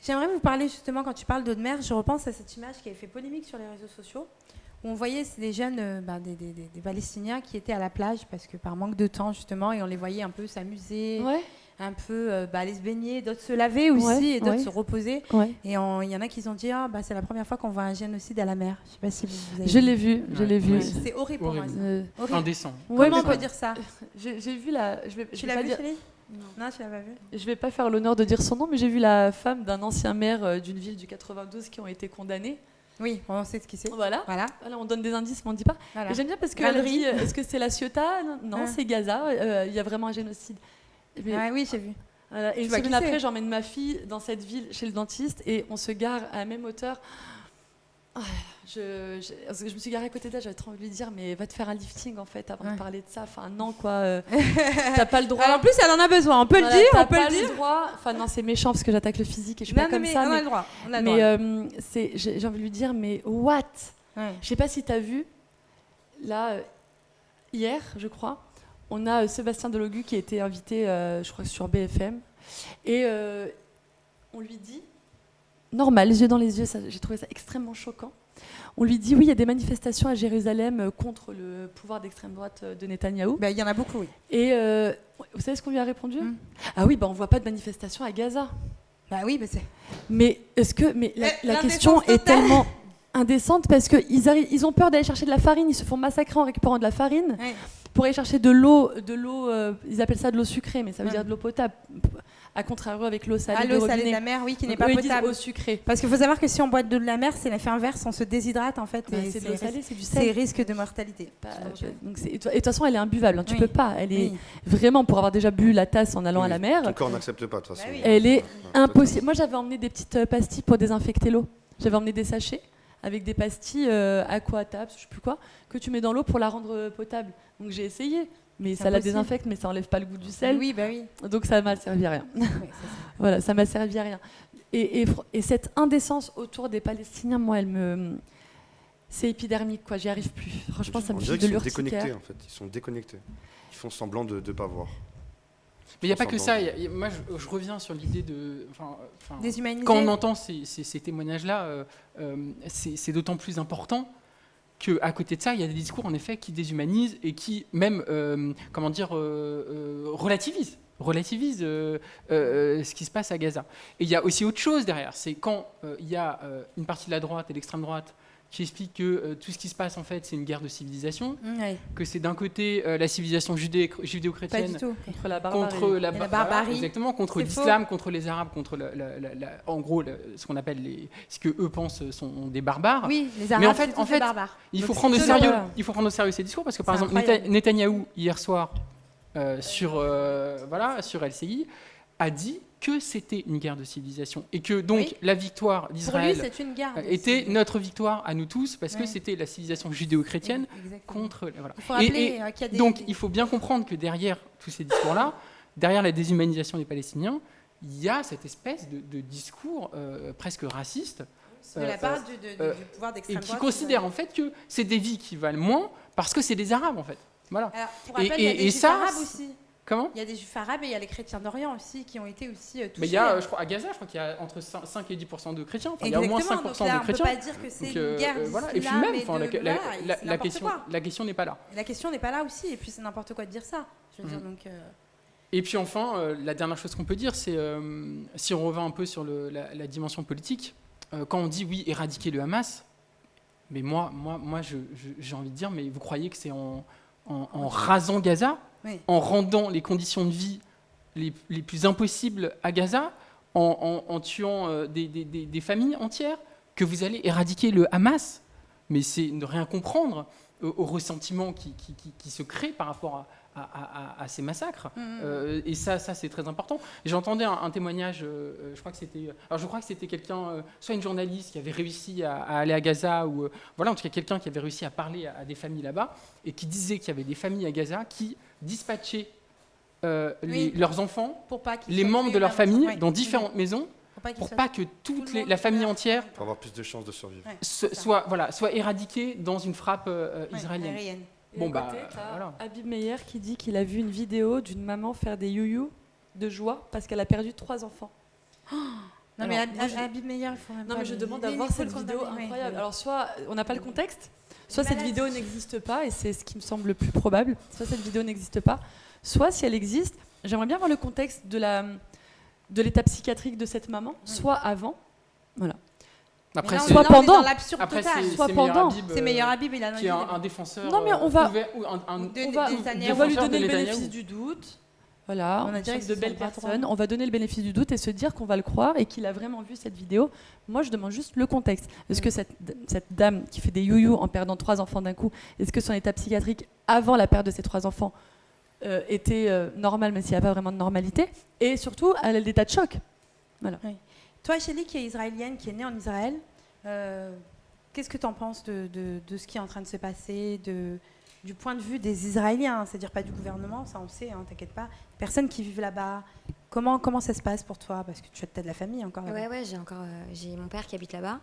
J'aimerais vous parler justement, quand tu parles d'eau de mer, je repense à cette image qui avait fait polémique sur les réseaux sociaux, où on voyait des jeunes, des Palestiniens qui étaient à la plage parce que par manque de temps justement, et on les voyait un peu s'amuser, Ouais, un peu aller se baigner, d'autres se laver aussi, Ouais, et d'autres ouais. se reposer. ouais. Et il y en a qui ont dit c'est la première fois qu'on voit un génocide à la mer. Je sais pas si vous avez Je l'ai vu, je Ouais. l'ai vu. Ouais, c'est horrible pour moi. Horrible. ça. Horrible. Indécent. Ouais, Comment mais on peut dire ça? j'ai vu la. Tu l'as vu, Chélie? Non, tu l'as pas vu. Je vais pas faire l'honneur de dire son nom, mais j'ai vu la femme d'un ancien maire d'une ville du 92 qui ont été condamnés. Oui, on sait ce qui c'est. Voilà. Voilà. Voilà, on donne des indices, mais on dit pas. Voilà. Et j'aime bien parce qu'elle a Granerie. dit est-ce que c'est la Ciotat? Non, Ah. c'est Gaza. Il y a vraiment un génocide. Mais- Ah oui, j'ai vu. voilà. Et une vois semaine qui c'est. après, j'emmène ma fille dans cette ville chez le dentiste et on se gare à la même hauteur. Ah, parce que je me suis garée à côté d'elle, j'avais trop envie de lui dire mais va te faire un lifting en fait avant Ouais. de parler de ça. Enfin non quoi. T'as pas le droit. Alors, en plus, elle en a besoin. On peut Voilà, le dire, t'as on peut pas le dire. droit. Enfin non, c'est méchant parce que j'attaque le physique et je suis Non, pas non, comme mais ça. on a Mais, le droit. On a le mais droit. j'ai envie de lui dire mais what? Ouais. Je sais pas si tu as vu, là, hier, je crois, on a Sébastien Delogu qui a été invité, je crois, sur BFM. Et on lui dit, normal, les yeux dans les yeux, j'ai trouvé ça extrêmement choquant. On lui dit, oui, il y a des manifestations à Jérusalem contre le pouvoir d'extrême droite de Netanyahou. Il y en a beaucoup, oui. Et vous savez ce qu'on lui a répondu ? Ah oui, on ne voit pas de manifestation à Gaza. Bah oui, c'est... Mais la question est tellement indécente parce qu'ils ont peur d'aller chercher de la farine. Ils se font massacrer en récupérant de la farine. Ouais. Pour aller chercher de l'eau, ils appellent ça de l'eau sucrée, mais ça veut dire de l'eau potable. À contrario avec l'eau salée l'eau salée de la mer, oui, qui n'est pas potable. potable. Eau sucrée. Parce qu'il faut savoir que si on boit de l'eau de la mer, c'est l'effet inverse, on se déshydrate en fait. Et c'est de l'eau salée, c'est du sel. C'est risque de mortalité. Et de toute façon, elle est imbuvable. Hein, tu peux pas. Elle est Oui. vraiment, pour avoir déjà bu la tasse en allant à la mer, Ton corps n'accepte pas, de toute façon. Bah oui. elle est impossible. Moi, j'avais emmené des petites pastilles pour désinfecter l'eau. J'avais emmené des sachets avec des pastilles Aquatabs, je sais plus quoi, que tu mets dans l'eau pour la rendre potable. Donc j'ai essayé. Mais ça la désinfecte, mais ça enlève pas le goût du sel. Oui, bah oui. Donc ça m'a servi à rien. Oui, c'est ça. Voilà, ça m'a servi à rien. Et cette indécence autour des Palestiniens, moi, c'est épidermique, quoi. J'y arrive plus. Franchement, ça me fait de l'urticaire. Déconnectés, en fait. Ils sont déconnectés. Ils font semblant de ne pas voir. Mais il n'y a pas que ça. Moi, je reviens sur l'idée de... Déshumaniser. Quand on entend ces témoignages-là, c'est d'autant plus important qu'à côté de ça, il y a des discours, en effet, qui déshumanisent et qui, même, relativisent ce qui se passe à Gaza. Et il y a aussi autre chose derrière. C'est quand il y a une partie de la droite et l'extrême droite qui explique que tout ce qui se passe, en fait, c'est une guerre de civilisation, que c'est d'un côté la civilisation judéo-chrétienne Contre la barbarie. exactement, contre l'islam, contre les Arabes, contre en gros ce qu'on appelle ce que eux pensent sont des barbares. Oui, les Arabes, mais en fait, des barbares. Il faut prendre au sérieux ces discours parce que par exemple Netanyahou hier soir sur LCI a dit que c'était une guerre de civilisation et que donc la victoire d'Israël était notre victoire à nous tous parce que c'était la civilisation judéo-chrétienne contre... Voilà. Il faut rappeler qu'il y a des... Donc il faut bien comprendre que derrière tous ces discours-là, derrière la déshumanisation des Palestiniens, il y a cette espèce de discours presque raciste de la part du pouvoir d'extrême droite. Et qui considère en fait que c'est des vies qui valent moins parce que c'est des Arabes en fait. Voilà. Alors, pour rappel, il y a des juifs arabes aussi. Comment ? Il y a des juifs arabes et il y a les chrétiens d'Orient aussi qui ont été aussi touchés. Mais il y a, je crois, à Gaza, je crois qu'il y a entre 5 et 10% de chrétiens. Enfin, il y a au moins 5% donc là, de chrétiens. On ne peut pas dire que c'est une guerre d'islam voilà. Et puis même, la question n'est pas là. La question n'est pas là aussi, et puis c'est n'importe quoi de dire ça. Je veux dire, donc, Et puis enfin, la dernière chose qu'on peut dire, c'est si on revient un peu sur la dimension politique, quand on dit oui, éradiquer le Hamas, mais moi j'ai envie de dire, mais vous croyez que c'est en rasant Gaza, en rendant les conditions de vie les plus impossibles à Gaza, en tuant des familles entières, que vous allez éradiquer le Hamas? Mais c'est ne rien comprendre au ressentiment qui se crée par rapport à ces massacres. Et ça c'est très important. J'entendais un témoignage, je crois que c'était quelqu'un, soit une journaliste qui avait réussi à aller à Gaza, ou voilà, en tout cas quelqu'un qui avait réussi à parler à des familles là-bas, et qui disait qu'il y avait des familles à Gaza qui dispatchaient leurs enfants, les membres de leur famille, dans différentes maisons, pour pas que la famille entière pour avoir plus de chances de survivre. soit éradiquée dans une frappe israélienne. Bon, voilà. Habib Meyer qui dit qu'il a vu une vidéo d'une maman faire des you-you de joie parce qu'elle a perdu 3 enfants. Non, mais Habib Meyer, il faut même Non, mais je demande d'avoir cette vidéo incroyable. Alors, soit on n'a pas le contexte, soit cette vidéo n'existe pas, et c'est ce qui me semble le plus probable, soit cette vidéo n'existe pas, soit si elle existe, j'aimerais bien voir le contexte de l'état psychiatrique de cette maman, soit avant, voilà. Après, soit pendant, soit pendant. C'est Meilleur Habib, il a qui est un défenseur. Non, mais on va lui donner le bénéfice du doute. Voilà, on a dit de belles personnes. On va donner le bénéfice du doute et se dire qu'on va le croire et qu'il a vraiment vu cette vidéo. Moi, je demande juste le contexte. Est-ce que cette dame qui fait des you-you en perdant 3 enfants d'un coup, est-ce que son état psychiatrique avant la perte de ses 3 enfants était normal, mais s'il n'y a pas vraiment de normalité? Et surtout, elle a l'état de choc. Voilà. Oui. Toi, Chélie, qui est israélienne, qui est née en Israël, qu'est-ce que tu en penses de ce qui est en train de se passer, du point de vue des Israéliens, c'est-à-dire pas du gouvernement, ça on sait, t'inquiète pas, personnes qui vivent là-bas. Comment ça se passe pour toi? Parce que tu as peut-être de la famille encore là-bas. Ouais, j'ai mon père qui habite là-bas.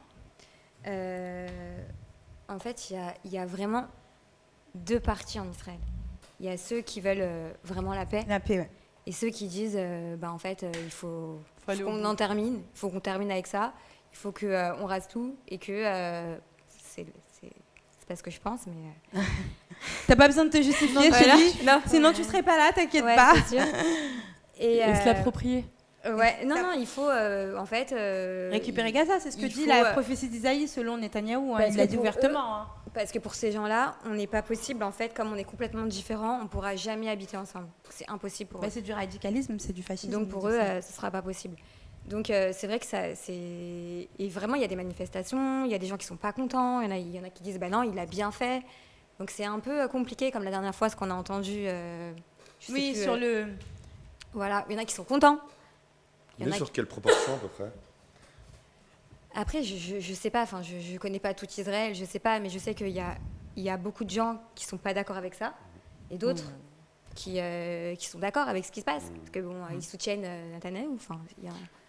En fait, il y a vraiment 2 parties en Israël. Il y a ceux qui veulent vraiment la paix. La paix, ouais. Et ceux qui disent, en fait, il faut aller au qu'on bout. en termine, il faut qu'on termine avec ça, il faut qu'on rase tout et que c'est pas ce que je pense, mais... T'as pas besoin de te justifier, voilà. Chélie. Non. Sinon, tu serais pas là, t'inquiète Ouais, pas. c'est sûr. Et se l'approprier. ouais, non, il faut en fait Récupérer Gaza, c'est ce que il dit faut, la prophétie d'Isaïe selon Netanyahou. parce Il l'a que dit pour ouvertement. Hein. parce que pour ces gens-là, on n'est pas possible en fait, comme on est complètement différents, on pourra jamais habiter ensemble. C'est impossible pour eux. C'est du radicalisme, c'est du fascisme. Donc pour eux, ce sera pas possible. Donc c'est vrai que et vraiment il y a des manifestations, il y a des gens qui sont pas contents, il y en a qui disent bah non, il a bien fait. Donc c'est un peu compliqué comme la dernière fois ce qu'on a entendu. Oui, sur le. Voilà, il y en a qui sont contents. On est sur quelle proportion à peu près? Après, je sais pas, enfin, je connais pas tout Israël, je sais pas, mais je sais qu'il y a beaucoup de gens qui sont pas d'accord avec ça, et d'autres qui sont d'accord avec ce qui se passe, parce que bon, ils soutiennent Netanyahou. Enfin,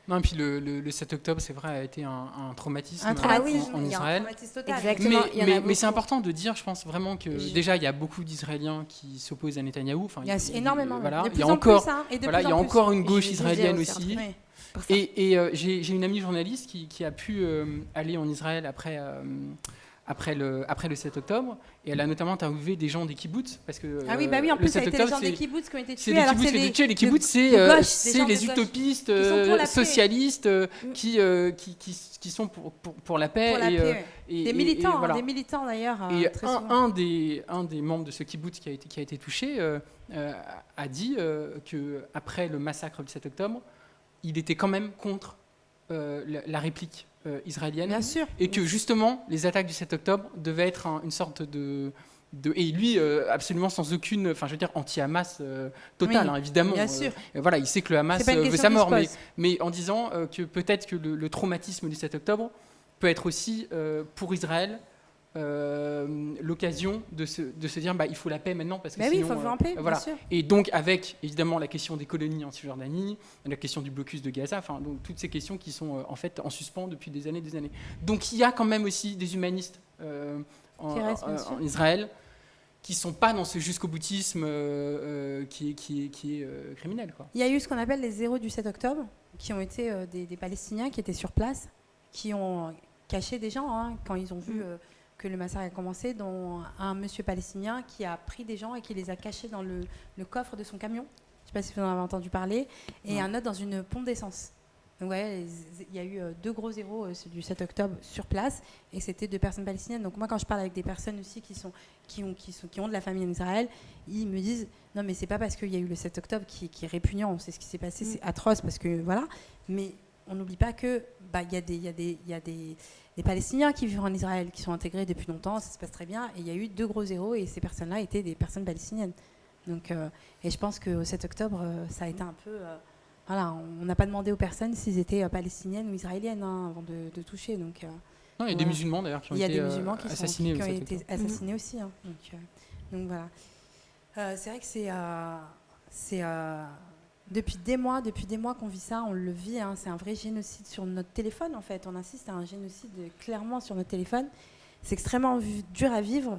Non, et puis le 7 octobre, c'est vrai, a été un traumatisme, en il y a un Israël. traumatisme total. Exactement. Mais c'est important de dire, je pense vraiment que déjà il y a beaucoup d'Israéliens qui s'opposent à Netanyahou. Enfin, Il y a énormément. Voilà, De il y plus a en encore, plus, hein, et de voilà, plus il y a en plus. encore une gauche Je israélienne disais aussi. Ouais. Et j'ai une amie journaliste qui a pu aller en Israël après le 7 octobre, et elle a notamment interviewé des gens des kibbutz, parce que Ah oui, bah oui, en le plus, ça 7 a été les octobre, gens des c'est kibbutz qui ont été c'est tués. les Alors kibbutz c'est qui ont été tués. Les kibbutz, de gauche, des c'est gens de les gauche utopistes qui sont pour la paix. socialistes qui sont pour la paix. pour la et, paix, ouais. et- Des et- militants, et voilà. des militants d'ailleurs. Et très souvent. un des membres de ce kibbutz qui a été touché a dit qu'après le massacre du 7 octobre, il était quand même contre la réplique israélienne. Bien sûr. Et que justement, les attaques du 7 octobre devaient être une sorte et lui, absolument sans aucune, enfin je veux dire, anti-Hamas total, Oui, évidemment. bien sûr. Voilà, il sait que le Hamas C'est pas une veut question sa qui mort, se pose. mais en disant que peut-être que le traumatisme du 7 octobre peut être aussi pour Israël l'occasion de se dire il faut la paix maintenant parce que Bah oui, il sinon, faut vivre en paix, voilà. bien sûr. Et donc avec évidemment la question des colonies en Cisjordanie, la question du blocus de Gaza, enfin donc toutes ces questions qui sont en fait en suspens depuis des années. Donc il y a quand même aussi des humanistes en Israël qui sont pas dans ce jusqu'au boutisme qui est criminel, quoi. Il y a eu ce qu'on appelle les héros du 7 octobre, qui ont été des Palestiniens qui étaient sur place, qui ont caché des gens quand ils ont vu que le massacre a commencé, dont un monsieur palestinien qui a pris des gens et qui les a cachés dans le coffre de son camion. Je ne sais pas si vous en avez entendu parler. Et un autre dans une pompe d'essence. Donc ouais, il y a eu 2 gros héros du 7 octobre sur place, et c'était 2 personnes palestiniennes. Donc moi, quand je parle avec des personnes aussi qui ont de la famille en Israël, ils me disent non, mais c'est pas parce qu'il y a eu le 7 octobre qui est répugnant. C'est ce qui s'est passé, c'est atroce parce que voilà. Mais on n'oublie pas que il y a des Palestiniens qui vivent en Israël, qui sont intégrés depuis longtemps, ça se passe très bien. Et il y a eu 2 gros héros, et ces personnes-là étaient des personnes palestiniennes. Donc, et je pense qu'au 7 octobre, ça a été un peu... voilà, on n'a pas demandé aux personnes s'ils étaient palestiniennes ou israéliennes avant de toucher. Donc, Non, il y a des musulmans d'ailleurs qui ont été assassinés, qui ont été assassinés aussi. Donc voilà. C'est vrai que c'est depuis des mois qu'on vit ça, on le vit. C'est un vrai génocide sur notre téléphone en fait. On insiste à un génocide clairement sur notre téléphone. C'est extrêmement dur à vivre.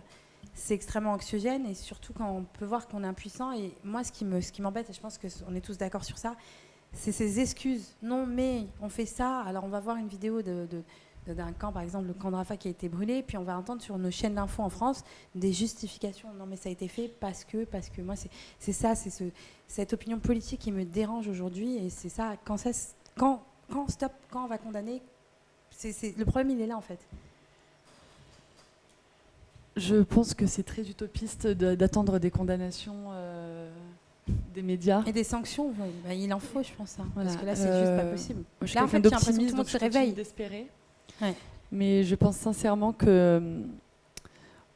C'est extrêmement anxiogène, et surtout quand on peut voir qu'on est impuissant. Et moi, ce qui m'embête, et je pense qu'on est tous d'accord sur ça, c'est ces excuses. Non, mais on fait ça, alors on va voir une vidéo d'un camp, par exemple le camp de Rafah qui a été brûlé, puis on va entendre sur nos chaînes d'infos en France des justifications. Non, mais ça a été fait parce que moi, c'est ça, c'est cette opinion politique qui me dérange aujourd'hui, et c'est ça, quand on va condamner, le problème, il est là en fait. Je pense que c'est très utopiste d'attendre des condamnations des médias. Et des sanctions, il en faut, je pense. Voilà. Parce que là, c'est juste pas possible. Je suis Là, en fait, j'ai l'impression que tout le monde donc se je continue réveille. d'espérer. Ouais. Mais je pense sincèrement que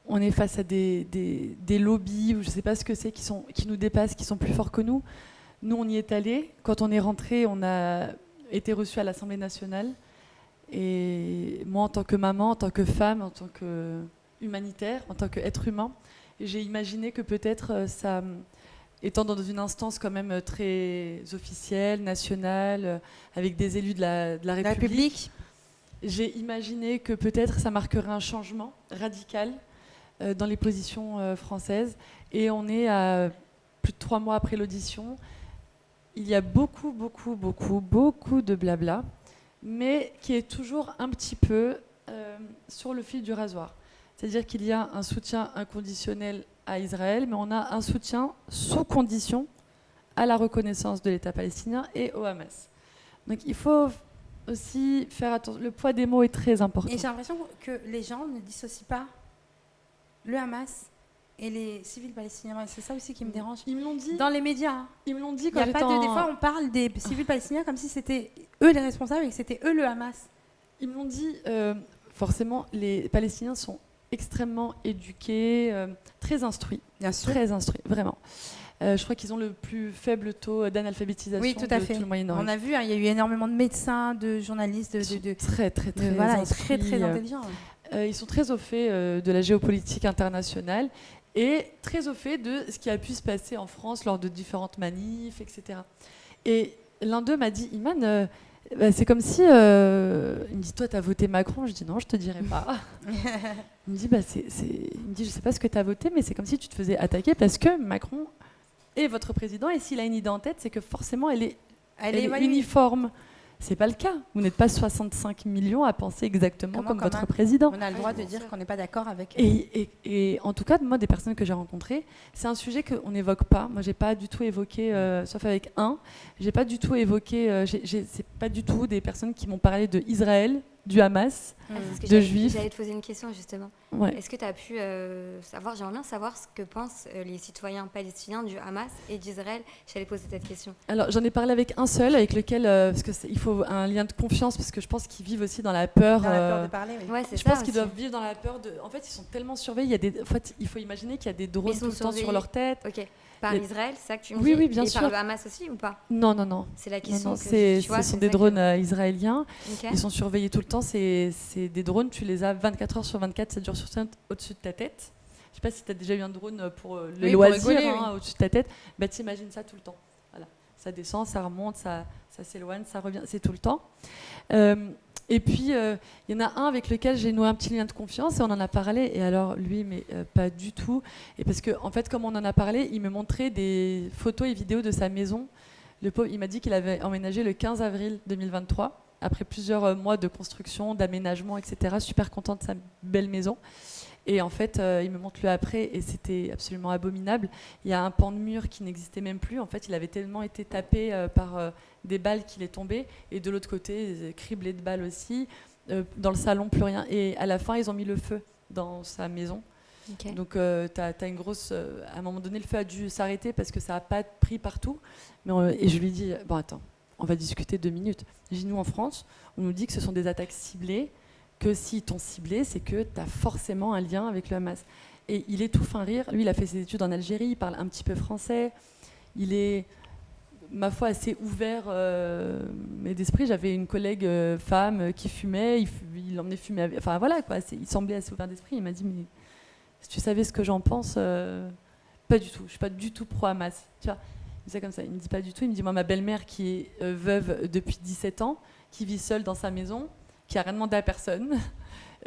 on est face à des lobbies, ou je ne sais pas ce que c'est, qui nous dépassent, qui sont plus forts que nous. Nous, on y est allés. Quand on est rentré, on a été reçus à l'Assemblée nationale. Et moi, en tant que maman, en tant que femme, en tant que humanitaire, en tant qu'être humain, j'ai imaginé que peut-être ça, étant dans une instance quand même très officielle, nationale, avec des élus de la République, j'ai imaginé que peut-être ça marquerait un changement radical dans les positions françaises. Et on est à plus de 3 mois après l'audition. il y a beaucoup de blabla, mais qui est toujours un petit peu sur le fil du rasoir. C'est-à-dire qu'il y a un soutien inconditionnel à Israël, mais on a un soutien sous condition à la reconnaissance de l'État palestinien et au Hamas. Donc il faut aussi faire attention. Le poids des mots est très important. Et j'ai l'impression que les gens ne dissocient pas le Hamas et les civils palestiniens. Et c'est ça aussi qui me dérange. Ils me l'ont dit. Dans les médias. Hein. Ils me l'ont dit Il y quand a j'étais pas de, en... des fois, on parle des civils palestiniens comme si c'était eux les responsables et que c'était eux le Hamas. Ils me l'ont dit. Forcément, les Palestiniens sont extrêmement éduqués, très instruits. Bien sûr. Très instruits, vraiment. Je crois qu'ils ont le plus faible taux d'analphabétisation Oui, tout à de fait. tout le Moyen-Orient. On a vu, hein, il y a eu énormément de médecins, de journalistes, Très voilà, et instruits, très intelligents. ils sont très au fait de la géopolitique internationale et très au fait de ce qui a pu se passer en France lors de différentes manifs, etc. Et l'un d'eux m'a dit, Iman, c'est comme si... il me dit, toi, t'as voté Macron. Je dis, non, je te dirai pas. Il me dit, il me dit, je sais pas ce que t'as voté, mais c'est comme si tu te faisais attaquer parce que Macron est votre président et s'il a une idée en tête, c'est que forcément, elle est uniforme. C'est pas le cas. Vous n'êtes pas 65 millions à penser exactement comme votre président. On a le droit de dire qu'on n'est pas d'accord avec... Et en tout cas, moi, des personnes que j'ai rencontrées, c'est un sujet qu'on n'évoque pas. Moi, j'ai pas du tout évoqué, sauf avec j'ai pas du tout évoqué, c'est pas du tout des personnes qui m'ont parlé de Israël, du Hamas, de Juifs. J'allais te poser une question, justement. Ouais. Est-ce que tu as pu savoir, j'aimerais bien savoir ce que pensent les citoyens palestiniens du Hamas et d'Israël. J'allais poser cette question. Alors, j'en ai parlé avec un seul, avec lequel, parce qu'il faut un lien de confiance, parce que je pense qu'ils vivent aussi dans la peur. Dans la peur de parler, oui. Ouais, c'est je ça pense qu'ils aussi. doivent vivre dans la peur de... En fait, ils sont tellement surveillés. En fait, il faut imaginer qu'il y a des drones tout le temps surveillés. sur leur tête. Ok. Par Israël, c'est ça que tu me Oui, dis oui, bien et sûr. par le Hamas aussi ou pas? Non. C'est la question que ce tu vois, sont c'est des ça drones israéliens. Ok. Ils sont surveillés tout le temps. C'est des drones, tu les as 24 heures sur 24, 7 jours sur 7 au-dessus de ta tête. Je sais pas si tu as déjà eu un drone pour les loisirs rigoler, au-dessus de ta tête. Bah, t'imagines ça tout le temps. Voilà. Ça descend, ça remonte, ça s'éloigne, ça revient. C'est tout le temps. Et puis, il y en a un avec lequel j'ai noué un petit lien de confiance et on en a parlé. Et alors, lui, mais pas du tout. Et parce que, en fait, comme on en a parlé, il me montrait des photos et vidéos de sa maison. Le pauvre, il m'a dit qu'il avait emménagé le 15 avril 2023, après plusieurs mois de construction, d'aménagement, etc. Super content de sa belle maison. Et en fait, il me montre le après et c'était absolument abominable. Il y a un pan de mur qui n'existait même plus. En fait, il avait tellement été tapé par des balles qu'il est tombé. Et de l'autre côté, criblé de balles aussi. Dans le salon, plus rien. Et à la fin, ils ont mis le feu dans sa maison. Ok. Donc, t'as une grosse... à un moment donné, le feu a dû s'arrêter parce que ça n'a pas pris partout. Et je lui dis, bon, attends, on va discuter 2 minutes. J'ai dit, nous, en France, on nous dit que ce sont des attaques ciblées, que s'ils t'ont ciblé, c'est que tu as forcément un lien avec le Hamas. Et il étouffe un rire. Lui, il a fait ses études en Algérie, il parle un petit peu français. Il est, ma foi, assez ouvert mais d'esprit. J'avais une collègue femme qui fumait, il l'emmenait fumer. Enfin voilà, quoi. Il semblait assez ouvert d'esprit. Il m'a dit, mais si tu savais ce que j'en pense, pas du tout. Je ne suis pas du tout pro-Hamas. Tu vois, il dit comme ça. Il me dit pas du tout. Il me dit, moi, ma belle-mère qui est veuve depuis 17 ans, qui vit seule dans sa maison, qui n'a rien demandé à personne.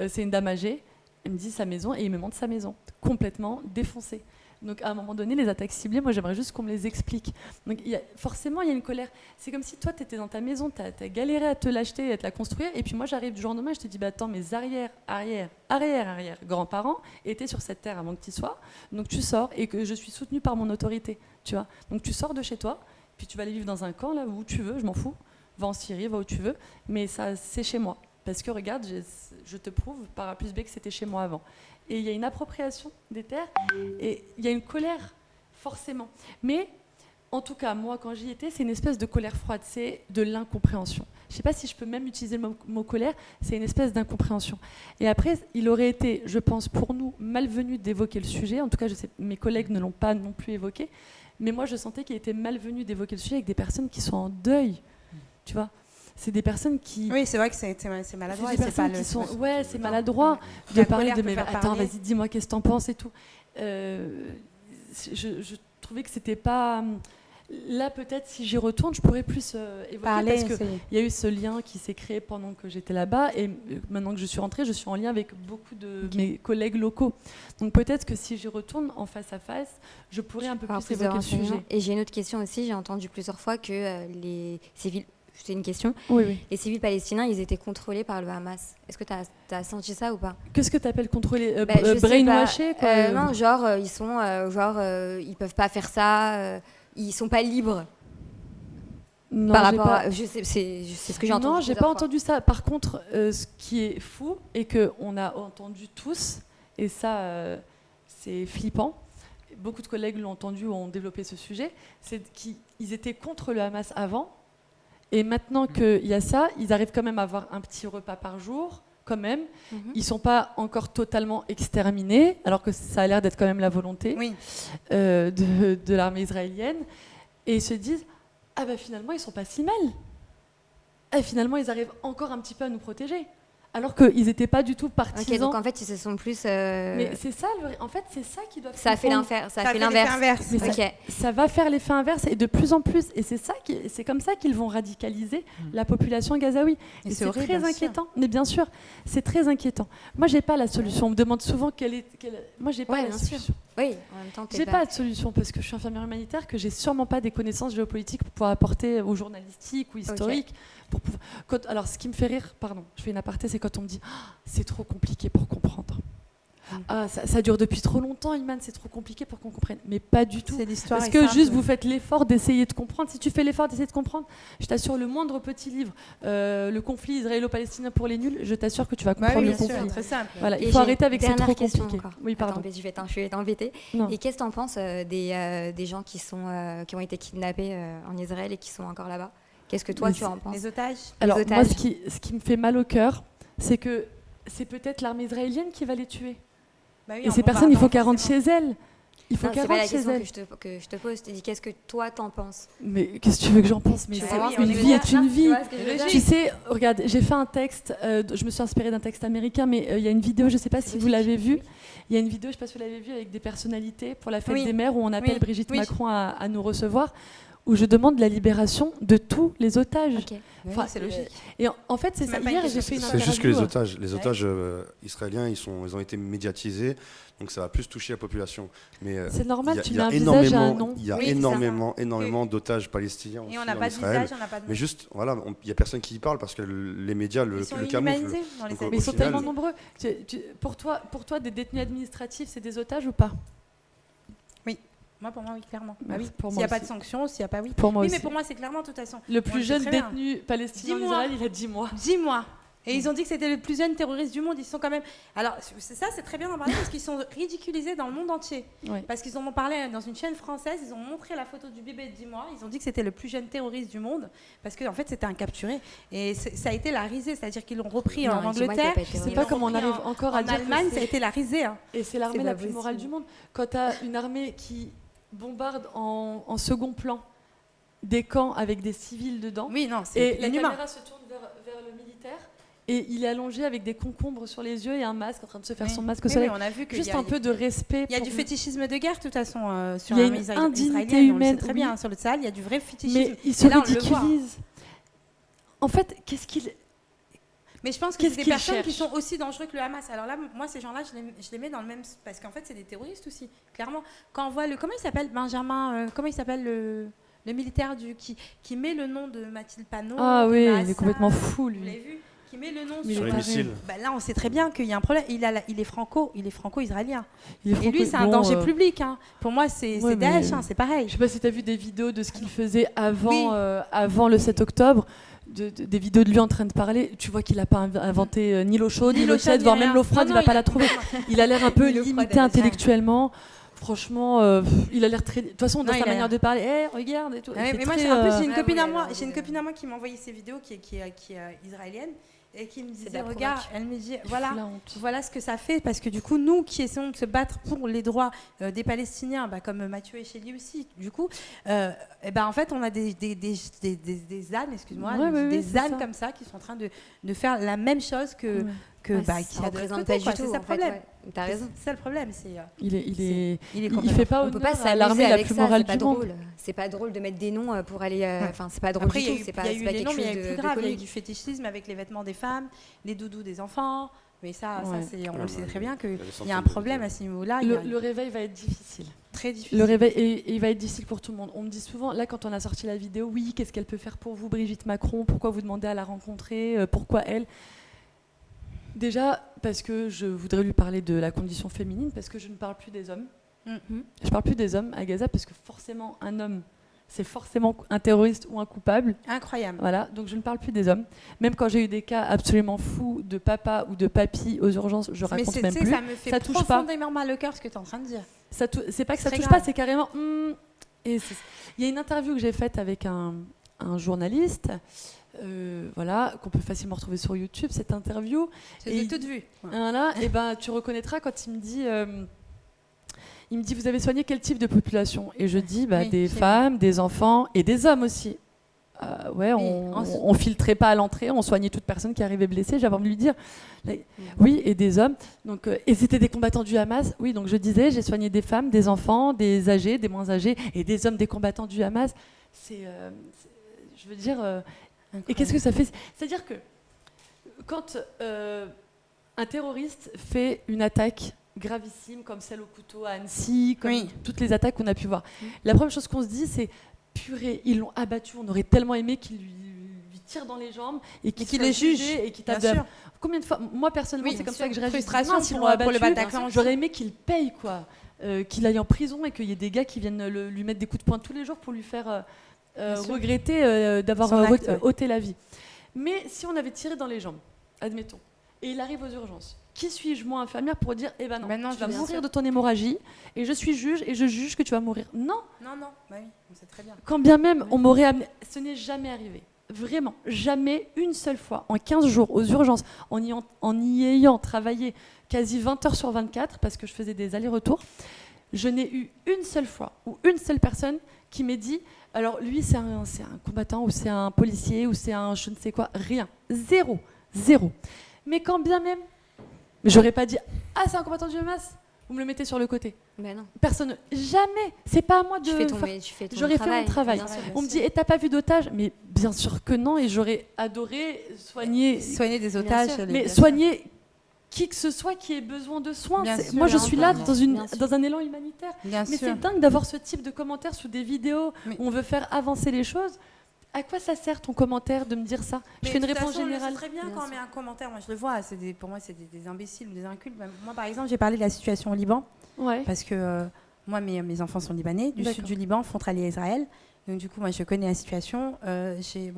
C'est une dame âgée. Elle me dit sa maison et il me montre sa maison, complètement défoncée. Donc à un moment donné, les attaques ciblées, moi j'aimerais juste qu'on me les explique. Donc forcément, il y a une colère. C'est comme si toi, tu étais dans ta maison, tu as galéré à te l'acheter, à te la construire, et puis moi j'arrive du jour au lendemain et je te dis, bah attends, mes arrière grands-parents étaient sur cette terre avant que tu y sois, donc tu sors et que je suis soutenue par mon autorité, tu vois. Donc tu sors de chez toi, puis tu vas aller vivre dans un camp, là où tu veux, je m'en fous, va en Syrie, va où tu veux, mais ça c'est chez moi. Parce que regarde, je te prouve par A plus B que c'était chez moi avant. Et il y a une appropriation des terres et il y a une colère, forcément. Mais en tout cas, moi, quand j'y étais, c'est une espèce de colère froide, c'est de l'incompréhension. Je ne sais pas si je peux même utiliser le mot colère, c'est une espèce d'incompréhension. Et après, il aurait été, je pense, pour nous, malvenu d'évoquer le sujet. En tout cas, je sais, mes collègues ne l'ont pas non plus évoqué. Mais moi, je sentais qu'il était malvenu d'évoquer le sujet avec des personnes qui sont en deuil, tu vois. C'est des personnes qui... Oui, c'est vrai que c'est maladroit. C'est des personnes qui sont... Ouais, c'est maladroit de parler de... Mais attends, vas-y, dis-moi, qu'est-ce que t'en penses et tout. Je trouvais que c'était pas... Là, peut-être, si j'y retourne, je pourrais plus évoquer, Parler, parce essayer. qu'il y a eu ce lien qui s'est créé pendant que j'étais là-bas, et maintenant que je suis rentrée, je suis en lien avec beaucoup de mes collègues locaux. Donc peut-être que si j'y retourne en face à face, je pourrais un peu avoir plus plus de évoquer le sujet. renseignements. Et j'ai une autre question aussi. J'ai entendu plusieurs fois que les civils, c'est une question, Oui, oui. les civils palestiniens, ils étaient contrôlés par le Hamas. Est-ce que tu as senti ça ou pas? Qu'est-ce que tu appelles contrôler Bah, je sais brainwasher, pas. quoi. Non, genre, ils sont, ils peuvent pas faire ça, ils sont pas libres. Non, Par j'ai rapport pas- à, c'est ce que j'ai entendu. Non, j'ai pas plusieurs fois. entendu ça. Par contre, ce qui est fou et que on a entendu tous, et ça, c'est flippant. Beaucoup de collègues l'ont entendu ou ont développé ce sujet. C'est qu'ils étaient contre le Hamas avant, et maintenant qu'il y a ça, ils arrivent quand même à avoir un petit repas par jour, quand même. Mhm. Ils sont pas encore totalement exterminés, alors que ça a l'air d'être quand même la volonté Oui. de l'armée israélienne, et ils se disent ah bah finalement ils sont pas si mal. Et finalement ils arrivent encore un petit peu à nous protéger, alors qu'ils n'étaient pas du tout Ok, partisans. donc en fait, ils se sont plus. Mais c'est ça, en fait c'est ça qui doit. ça a fait l'inverse. Ça a fait l'inverse. Mais Ok. ça va faire l'effet inverse et de plus en plus. Et c'est comme ça qu'ils vont radicaliser la population gazaoui. Et c'est c'est horrible, très bien sûr. inquiétant. Mais bien sûr, c'est très inquiétant. Moi, j'ai pas la solution. On me demande souvent moi, j'ai pas Ouais, la bien sûr. solution. Oui, en même temps, t'es J'ai pas de solution parce que je suis infirmière humanitaire, que j'ai sûrement pas des connaissances géopolitiques pour pouvoir apporter aux journalistiques ou historiques. Alors, ce qui me fait rire, pardon, je fais une aparté, c'est quand on me dit c'est trop compliqué pour comprendre. Ah, ça dure depuis trop longtemps, Iman, c'est trop compliqué pour qu'on comprenne. Mais pas du tout. C'est l'histoire. Parce est que simple. juste vous faites l'effort d'essayer de comprendre. Si tu fais l'effort d'essayer de comprendre, je t'assure, le moindre petit livre, le conflit israélo-palestinien pour les nuls, je t'assure que tu vas Bah comprendre oui, le bien sûr, conflit. très simple. Voilà, Et il faut j'ai arrêter avec une c'est trop dernière question compliqué. encore. Oui, pardon. Attends, je vais t'embêter. Non. Et qu'est-ce que t'en penses des gens qui ont été kidnappés en Israël et qui sont encore là-bas? Qu'est-ce que toi Mais tu en penses? Les otages. Alors, otages. moi, ce qui me fait mal au cœur, c'est que c'est peut-être l'armée israélienne qui va les tuer. Bah oui, Et en ces personnes, il faut qu'elles bombardant, rentrent chez elles. Il faut Non, qu'elles c'est pas la rentrent chez question elles. que je te pose. Je te dis qu'est-ce que toi t'en penses? Mais qu'est-ce que tu veux que j'en pense? Mais Tu c'est- vois, une je veux vie dire, est une non, vie. tu vois ce que je veux dire? Tu sais, regarde, j'ai fait un texte, je me suis inspirée d'un texte américain, mais il y a une vidéo, je ne sais pas si vous l'avez vue, il y a une vidéo, je ne sais pas si vous l'avez vue, avec des personnalités pour la fête Oui. des mères, où on appelle Oui. Brigitte Oui. Macron à nous recevoir, où je demande la libération de tous les otages. Ok. Enfin, c'est logique. Et en fait, c'est C'est ça. même pas Hier, une j'ai fait une C'est interview. juste que les otages israéliens, ils ont été médiatisés, donc ça va plus toucher la population. Mais C'est normal, il tu y mets a un visage à un nom. il y a Oui, c'est ça. énormément d'otages palestiniens Et aussi on n'a en pas de Israël. visage, on n'a pas de nom. Mais juste, voilà, il y a personne qui y parle parce que les médias Ils sont le camouflent. inhumanisés dans les Donc, années. Mais ils sont au final- tellement nombreux. Pour toi, des détenus administratifs, c'est des otages ou pas? Moi, pour moi, oui, clairement. Bah Merci, oui. pour S'il moi n'y a pas aussi. de sanctions, s'il n'y a pas oui. Pour moi Oui, aussi. mais pour moi, c'est clairement, de toute façon. Le On plus le sait jeune très bien. détenu palestinien en 10 mois. Israël, il a 10 mois. 10 mois. Et ils ont dit que c'était le plus jeune terroriste du monde. Ils sont quand même. Alors, c'est très bien d'en parler parce qu'ils sont ridiculisés dans le monde entier. Ouais. Parce qu'ils en ont parlé dans une chaîne française. Ils ont montré la photo du bébé de 10 mois. Ils ont dit que c'était le plus jeune terroriste du monde. Parce qu'en fait, c'était un capturé. Et ça a été la risée. C'est-à-dire qu'ils l'ont repris Non, en dis-moi qu'il a Angleterre. pas été Je sais terroriste. pas comment on arrive encore à En dire Allemagne, que ça a été la risée. Hein. Et c'est l'armée C'est la pas plus possible. morale du monde. Quand tu as une armée qui bombarde en second plan des camps avec des civils dedans, Oui, non, et c'est la inhumain. caméra se tourne vers le militaire, et il est allongé avec des concombres sur les yeux et un masque, en train de se faire Oui. son masque au Oui, soleil. oui, on a vu qu'il Juste y a, un peu de respect. il y a pour- du fétichisme de guerre, de toute façon, sur Il y a l'armée une israélienne. indignité On le sait humaine, très oui. bien, hein, sur le Sahel, il y a du vrai fétichisme. Mais ils se Et là, on le voit. ridiculisent. En fait, qu'est-ce qu'il... Mais je pense que Qu'est-ce c'est des qu'ils personnes qui cherchent sont aussi dangereux que le Hamas. Alors là, moi, ces gens-là, je les mets dans le même... Parce qu'en fait, c'est des terroristes aussi, clairement. Quand on voit le... Comment il s'appelle, Benjamin comment il s'appelle le militaire qui met le nom de Mathilde Panot Ah oui, Massa, il est complètement fou, Vous lui. l'avez vu qui met le nom Mais Sur il les est missiles. Bah là, on sait très bien qu'il y a un problème. Il est franco-israélien. Il est Et lui, c'est un bon, danger public. Hein. Pour moi, c'est ouais, mais- Daesh, hein, c'est pareil. Je sais pas si tu as vu des vidéos de ce qu'il faisait Oui. avant le 7 octobre, des vidéos de lui en train de parler. Tu vois qu'il n'a pas inventé ni l'eau chaude, ni l'eau tiède, voire même l'eau froide, il va pas la trouver. Il a l'air un peu Ni l'eau froide, limité elle est intellectuellement. Franchement, il a l'air très... De toute façon, dans Non, sa il a manière de parler, hey, regarde et tout. Ouais, il fait mais moi, très, en plus, j'ai une Ah copine oui, à moi, alors, j'ai une copine à moi qui m'a envoyé ces vidéos qui est israélienne et qui me de disait la regarde, provoque. elle me dit il voilà fout la honte. voilà ce que ça fait parce que du coup nous qui essayons de se battre pour les droits des Palestiniens, bah, comme Mathieu et Chélie aussi, du coup, et ben en fait on a des ânes, excuse-moi, Ouais, ouais, des ouais, c'est ânes ça. comme ça qui sont en train de faire la même chose que Ouais. que Ouais, bah, ça qu'il y a de l'autre représente côté, pas du quoi. tout. C'est ça en le fait, problème. ouais. T'as raison. C'est ça le problème. C'est, Il complètement fait pas On peut honneur pas à l'armée s'amuser la avec plus ça, morale c'est pas du monde. drôle. C'est pas drôle de mettre des noms pour aller. Enfin, c'est pas drôle Après, du il y a tout. eu, C'est pas, il y a c'est eu pas les quelque noms, mais il y a chose eu plus de grave. Il y a eu connu. du fétichisme avec les vêtements des femmes, les doudous des enfants. Mais ça, Ouais. on le sait Ouais, très bien qu'il il y a des y a centaines un de problème vidéos. à ce niveau-là. Il y a Le réveil va être difficile. très difficile. Le réveil, et il va être difficile pour tout le monde. On me dit souvent, là, quand on a sorti la vidéo, oui, qu'est-ce qu'elle peut faire pour vous, Brigitte Macron? Pourquoi vous demandez à la rencontrer? Pourquoi elle? Déjà, parce que je voudrais lui parler de la condition féminine, parce que je ne parle plus des hommes. Mhm. Je parle plus des hommes à Gaza, parce que forcément, un homme, c'est forcément un terroriste ou un coupable. Incroyable. Voilà, donc je ne parle plus des hommes. Même quand j'ai eu des cas absolument fous de papa ou de papy aux urgences, je Mais raconte même tu sais, plus. ça me fait Ça touche pas. profondément mal au cœur ce que tu es en train de dire. C'est pas que ça Très touche grave. pas, c'est carrément. Et il y a une interview que j'ai faite avec un journaliste, voilà, qu'on peut facilement retrouver sur YouTube. Cette interview, C'est Et de toute vue. voilà, et ben tu reconnaîtras quand il me dit. Il me dit, vous avez soigné quel type de population? Et je dis, bah, Oui, des c'est femmes, des enfants et des hommes aussi. Ouais, Oui, on filtrait pas à l'entrée, on soignait toute personne qui arrivait blessée. J'avais envie de lui dire, oui, et des hommes. Donc, et c'était des combattants du Hamas. Oui, donc je disais, j'ai soigné des femmes, des enfants, des âgés, des moins âgés, et des hommes, des combattants du Hamas. Je veux dire, et qu'est-ce que ça fait? C'est-à-dire que quand un terroriste fait une attaque gravissime comme celle au couteau à Annecy, comme Oui. toutes les attaques qu'on a pu voir, la première chose qu'on se dit, c'est purée, ils l'ont abattu, on aurait tellement aimé qu'il lui tire dans les jambes et qu'il qu'il soit les juge, jugé et qu'il Bien tape. sûr. Combien de fois, moi personnellement, Oui, c'est comme bien ça que je sûr. réagis. Frustration Mince, ils pour, l'ont pour le abattu. Bataclan aussi. J'aurais aimé qu'il paye, quoi. Qu'il aille en prison et qu'il y ait des gars qui viennent lui mettre des coups de poing tous les jours pour lui faire Bien sûr. regretter d'avoir Son acte, ouais. ôté la vie. Mais si on avait tiré dans les jambes, admettons, et il arrive aux urgences, qui suis-je, moi, infirmière, pour dire, eh ben non, Ben non, tu vas bien mourir sûr. de ton hémorragie, et je suis juge, et je juge que tu vas mourir. Non, Non, bah oui, on sait très bien. quand bien même on m'aurait amené, ce n'est jamais arrivé. Vraiment, jamais une seule fois, en 15 jours, aux urgences, en y ayant travaillé quasi 20 heures sur 24, parce que je faisais des allers-retours, je n'ai eu une seule fois, ou une seule personne qui m'ait dit, alors lui c'est un combattant, ou c'est un policier, ou c'est un je ne sais quoi, rien. Zéro. Mais quand bien même, j'aurais pas dit, ah c'est un combattant du Hamas, vous me le mettez sur le côté. Ben non. Personne, jamais. C'est pas à moi de Tu fais faire- ton J'aurais fait travail. mon travail. Bien sûr, bien On me sûr. dit, et t'as pas vu d'otage? Mais bien sûr que non, et j'aurais adoré soigner, Soigner des Bien otages. sûr. mais bien soigner qui que ce soit qui ait besoin de soins. Bien C'est- sûr, moi, je bien suis sûr, là bien sûr. dans un élan humanitaire. sûr. Bien Mais sûr. c'est dingue d'avoir ce type de commentaires sous des vidéos Oui. où on veut faire avancer les choses. À quoi ça sert ton commentaire de me dire ça? Je fais une de toute réponse façon, on le générale. sait très bien Bien quand on sûr. met un commentaire. Moi, je le vois. Pour moi, c'est des imbéciles ou des incultes. Moi, par exemple, j'ai parlé de la situation au Liban Ouais. parce que moi, mes enfants sont libanais, du sud D'accord. du Liban, frontalier à Israël. Donc, du coup, moi, je connais la situation. J'ai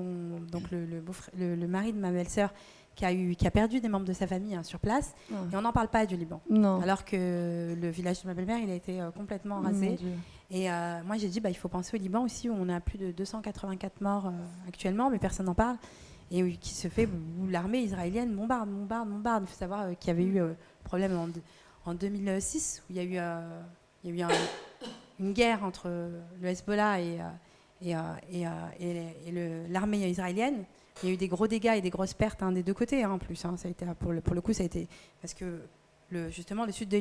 donc le mari de ma belle-sœur qui a perdu des membres de sa famille sur place. Ah. Et on n'en parle pas du Liban. Non. Alors que le village de ma belle-mère, il a été complètement rasé. Mon Dieu. Et moi, j'ai dit, il faut penser au Liban aussi, où on a plus de 284 morts actuellement, mais personne n'en parle. Et qui se fait, où l'armée israélienne bombarde. Il faut savoir qu'il y avait eu problème en 2006, où il y a eu une guerre entre le Hezbollah et l'armée israélienne. Il y a eu des gros dégâts et des grosses pertes des deux côtés, en plus. Ça a été, pour le coup, ça a été... Parce que, justement, le sud du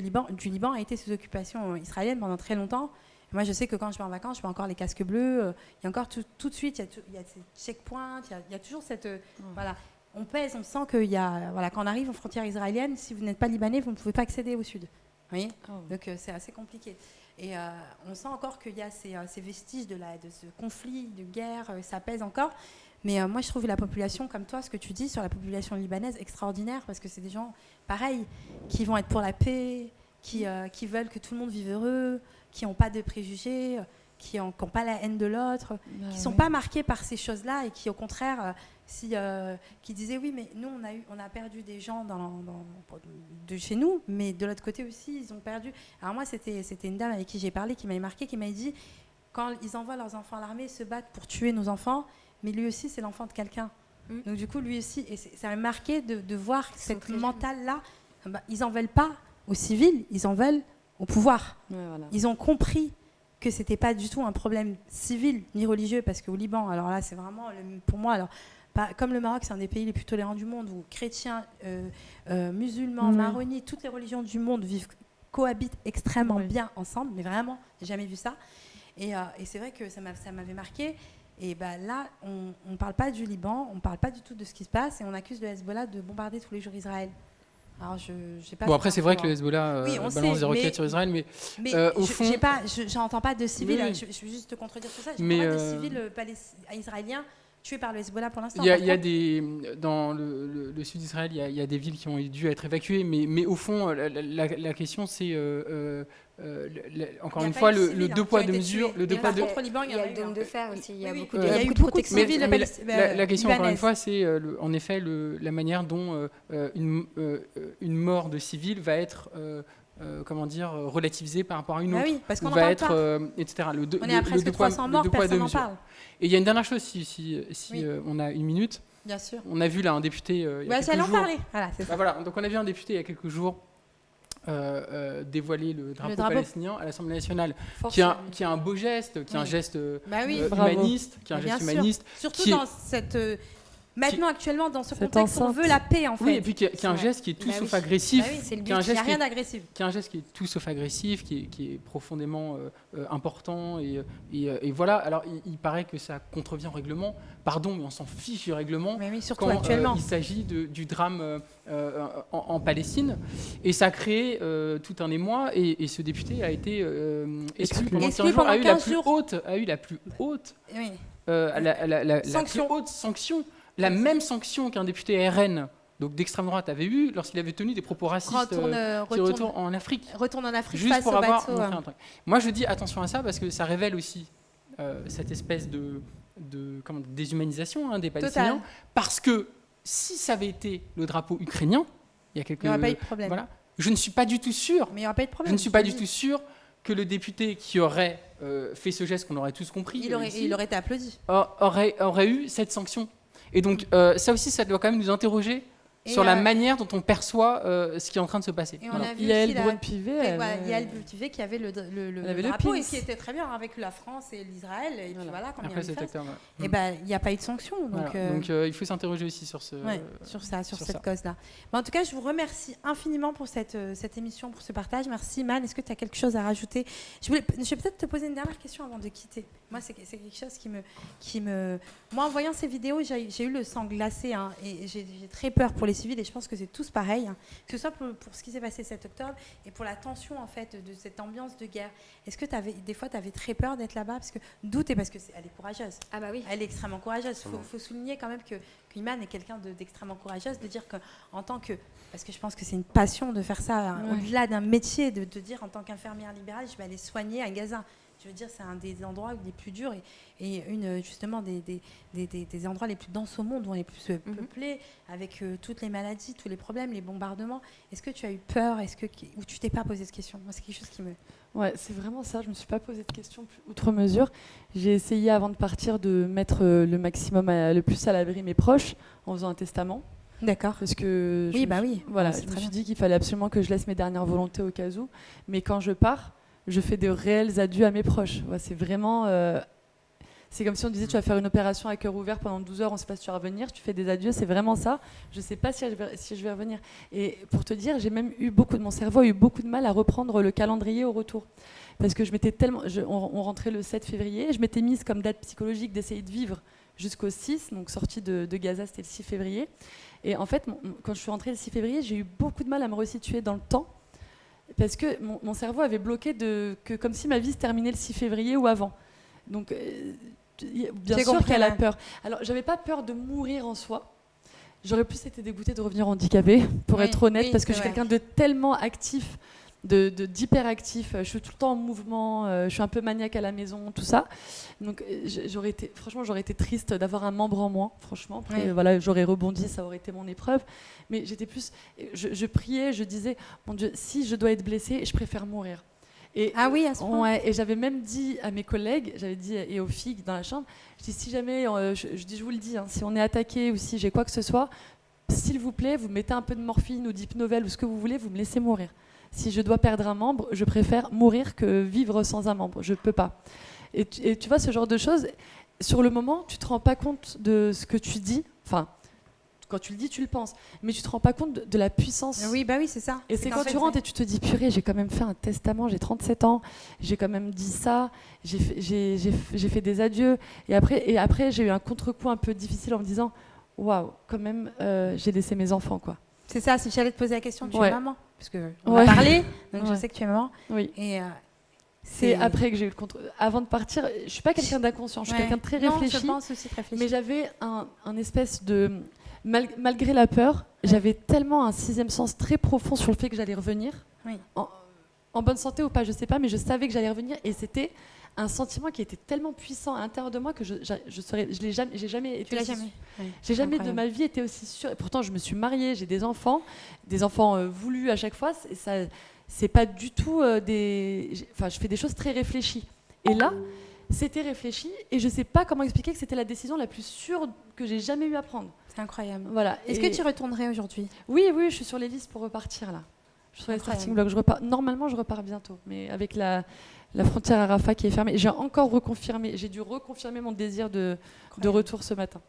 Liban a été sous occupation israélienne pendant très longtemps. Et moi, je sais que quand je vais en vacances, je vois encore les casques bleus. Il y a encore tout de suite, il y a ces checkpoints, il y a toujours cette... Voilà. On pèse, on sent qu'il y a... Voilà, quand on arrive aux frontières israéliennes, si vous n'êtes pas libanais, vous ne pouvez pas accéder au sud. Vous voyez ? Donc, c'est assez compliqué. Et on sent encore qu'il y a ces vestiges de ce conflit, de guerre, ça pèse encore. Mais moi, je trouve la population, comme toi, ce que tu dis sur la population libanaise, extraordinaire, parce que c'est des gens, pareil, qui vont être pour la paix, qui veulent que tout le monde vive heureux, qui n'ont pas de préjugés, qui n'ont pas la haine de l'autre, qui ne sont pas marqués par ces choses-là et qui, au contraire, qui disaient oui, mais nous, on a perdu des gens de chez nous, mais de l'autre côté aussi, ils ont perdu. Alors moi, c'était une dame avec qui j'ai parlé, qui m'avait marqué, qui m'avait dit, quand ils envoient leurs enfants à l'armée, ils se battent pour tuer nos enfants, mais lui aussi, c'est l'enfant de quelqu'un. Donc du coup, lui aussi, et ça m'a marqué de voir cette mentale-là. Ils n'en veulent pas aux civils, ils en veulent au pouvoir. Ouais, voilà. Ils ont compris que c'était pas du tout un problème civil ni religieux, parce qu'au Liban, alors là, c'est vraiment, pour moi, alors comme le Maroc, c'est un des pays les plus tolérants du monde, où chrétiens, musulmans, maronites, toutes les religions du monde cohabitent extrêmement bien ensemble, mais vraiment, j'ai jamais vu ça. Et c'est vrai que ça m'avait marqué. Et là, on ne parle pas du Liban, on ne parle pas du tout de ce qui se passe, et on accuse le Hezbollah de bombarder tous les jours Israël. Alors, j'ai pas. Bon, après, c'est vrai que le Hezbollah balance des roquettes sur Israël, mais au fond, j'entends pas de civils. Je vais juste te contredire sur ça. J'entends pas de civils israéliens tués par le Hezbollah pour l'instant. Il y a dans le sud d'Israël, il y a des villes qui ont dû être évacuées, mais au fond, la question, c'est encore une fois le deux poids deux mesures. Le deux poids deux. Il y a le dôme de fer aussi. Il y a beaucoup de civils. La question, encore une fois, c'est en effet la manière dont une mort de civil va être relativisée par rapport à une autre. Oui, parce qu'on va en être, parle etc. On est à presque 300 morts, personne n'en parle. Et il y a une dernière chose, si on a une minute. Bien sûr. On a vu là un député il y a quelques jours. Parler. Voilà, c'est ça. Voilà, donc on a vu un député il y a quelques jours dévoiler le drapeau palestinien à l'Assemblée nationale, qui a un beau geste, qui est un geste humaniste, qui est un geste humaniste. Surtout dans cette... Maintenant, actuellement, dans ce contexte, on veut la paix, en fait. Oui, et puis qui est un geste qui est tout sauf agressif. C'est le but, il n'y a rien d'agressif. Qui est un geste qui est tout sauf agressif, qui est profondément important. Et voilà, alors il paraît que ça contrevient au règlement. Pardon, mais on s'en fiche du règlement. Mais oui, surtout quand actuellement. Il s'agit du drame en Palestine. Et ça a créé tout un émoi. Et ce député a été exclu pendant 15 jours. A eu la plus haute sanction. La même sanction qu'un député RN, donc d'extrême droite, avait eu lorsqu'il avait tenu des propos racistes retourne en Afrique. Retourne en Afrique juste face pour au avoir bateau. Un truc. Moi, je dis attention à ça parce que ça révèle aussi cette espèce de déshumanisation des Palestiniens. Total. Parce que si ça avait été le drapeau ukrainien, il n'y aurait pas eu de problème. Voilà, je ne suis pas du tout sûr. Mais il n'y aura pas eu de problème. Je ne suis pas du tout sûr que le député qui aurait fait ce geste qu'on aurait tous compris, il aurait été applaudi. Aurait eu cette sanction. Et donc, ça aussi, ça doit quand même nous interroger sur la manière dont on perçoit ce qui est en train de se passer. Et on a vu Yael Braun-Pivet. Yael Braun-Pivet qui avait le drapeau et qui était très bien avec la France et l'Israël. Et puis voilà, quand après, il y a cet acteur, il n'y a pas eu de sanction. Donc, il faut s'interroger aussi sur cette cause-là. Mais en tout cas, je vous remercie infiniment pour cette émission, pour ce partage. Merci, Man. Est-ce que tu as quelque chose à rajouter ? Je vais peut-être te poser une dernière question avant de quitter. Moi, c'est quelque chose qui me... Moi, en voyant ces vidéos, j'ai eu le sang glacé. Et j'ai très peur pour les civils, et je pense que c'est tous pareil, que ce soit pour ce qui s'est passé 7 octobre et pour la tension en fait de cette ambiance de guerre. Est-ce que des fois tu avais très peur d'être là-bas parce que parce qu'elle est courageuse. Ah bah oui. Elle est extrêmement courageuse. Faut souligner quand même que Iman est quelqu'un d'extrêmement courageuse, de dire parce que je pense que c'est une passion de faire ça au-delà d'un métier, de dire en tant qu'infirmière libérale, je vais aller soigner à Gaza. Je veux dire, c'est un des endroits les plus durs et justement des endroits les plus denses au monde, où on est les plus peuplés, avec toutes les maladies, tous les problèmes, les bombardements. Est-ce que tu as eu peur ou tu t'es pas posé cette question ? Moi, c'est quelque chose qui me... Ouais, c'est vraiment ça. Je me suis pas posé de questions outre mesure. J'ai essayé avant de partir de mettre le maximum, le plus à l'abri mes proches en faisant un testament. D'accord. Parce que voilà, je me suis dit qu'il fallait absolument que je laisse mes dernières volontés au cas où. Mais quand je pars, je fais de réels adieux à mes proches. Ouais, c'est vraiment... c'est comme si on disait tu vas faire une opération à cœur ouvert pendant 12 heures, on ne sait pas si tu vas revenir, tu fais des adieux, c'est vraiment ça. Je ne sais pas si je vais revenir. Et pour te dire, j'ai même mon cerveau a eu beaucoup de mal à reprendre le calendrier au retour. Parce que on rentrait le 7 février, je m'étais mise comme date psychologique d'essayer de vivre jusqu'au 6, donc sortie de Gaza, c'était le 6 février. Et en fait, quand je suis rentrée le 6 février, j'ai eu beaucoup de mal à me resituer dans le temps. Parce que mon cerveau avait bloqué comme si ma vie se terminait le 6 février ou avant. Donc, bien sûr qu'elle a peur. Alors, j'avais pas peur de mourir en soi. J'aurais plus été dégoûtée de revenir handicapée, pour être honnête, parce que je suis quelqu'un de tellement actif, d'hyperactif. Je suis tout le temps en mouvement, je suis un peu maniaque à la maison, tout ça. Donc, j'aurais été triste d'avoir un membre en moins, franchement. Après, voilà, j'aurais rebondi, ça aurait été mon épreuve. Mais j'étais plus... Je priais, je disais, mon Dieu, si je dois être blessée, je préfère mourir. Ah oui, à ce point. Ouais, et j'avais même dit à mes collègues, j'avais dit, et aux filles dans la chambre, je dis, si jamais, je vous le dis, si on est attaqué ou si j'ai quoi que ce soit, s'il vous plaît, vous mettez un peu de morphine ou d'hypnovel ou ce que vous voulez, vous me laissez mourir. Si je dois perdre un membre, je préfère mourir que vivre sans un membre. Je ne peux pas. Et tu vois, ce genre de choses, sur le moment, tu ne te rends pas compte de ce que tu dis Enfin, quand tu le dis, tu le penses. Mais tu te rends pas compte de la puissance. Oui, bah oui, c'est ça. Et c'est qu'en quand fait, tu rentres et tu te dis, purée, j'ai quand même fait un testament, j'ai 37 ans, j'ai quand même dit ça, j'ai fait des adieux. Et après j'ai eu un contre-coup un peu difficile en me disant, waouh, quand même, j'ai laissé mes enfants, quoi. C'est ça, si j'allais te poser la question, tu es Ouais. maman. Parce qu'on Ouais. a parlé, donc je Ouais. sais que tu es maman. Oui. Et C'est après que j'ai eu le contre. Avant de partir, je suis pas quelqu'un d'inconscient, je suis Ouais. quelqu'un de très Non, réfléchi. je pense aussi de réfléchir. Mais j'avais un espèce de. Malgré la peur, j'avais tellement un sixième sens très profond sur le fait que j'allais revenir. Oui. En bonne santé ou pas, je sais pas, mais je savais que j'allais revenir. Et c'était un sentiment qui était tellement puissant à l'intérieur de moi que j'ai jamais été. Tu l'as aussi jamais. Ouais. J'ai jamais de Incroyable. ma vie été aussi sûre. Et pourtant, je me suis mariée, j'ai des enfants voulus à chaque fois. C'est pas du tout Enfin, je fais des choses très réfléchies. Et là, c'était réfléchi et je sais pas comment expliquer que c'était la décision la plus sûre que j'ai jamais eu à prendre. C'est incroyable. Voilà. Est-ce Et- que tu retournerais aujourd'hui? Oui, oui, je suis sur les listes pour repartir là. Je suis sur les Incroyable. starting blocks. Je repars. Normalement, je repars bientôt, mais avec la frontière à Rafah qui est fermée, j'ai encore reconfirmé. J'ai dû reconfirmer mon désir de retour ce matin.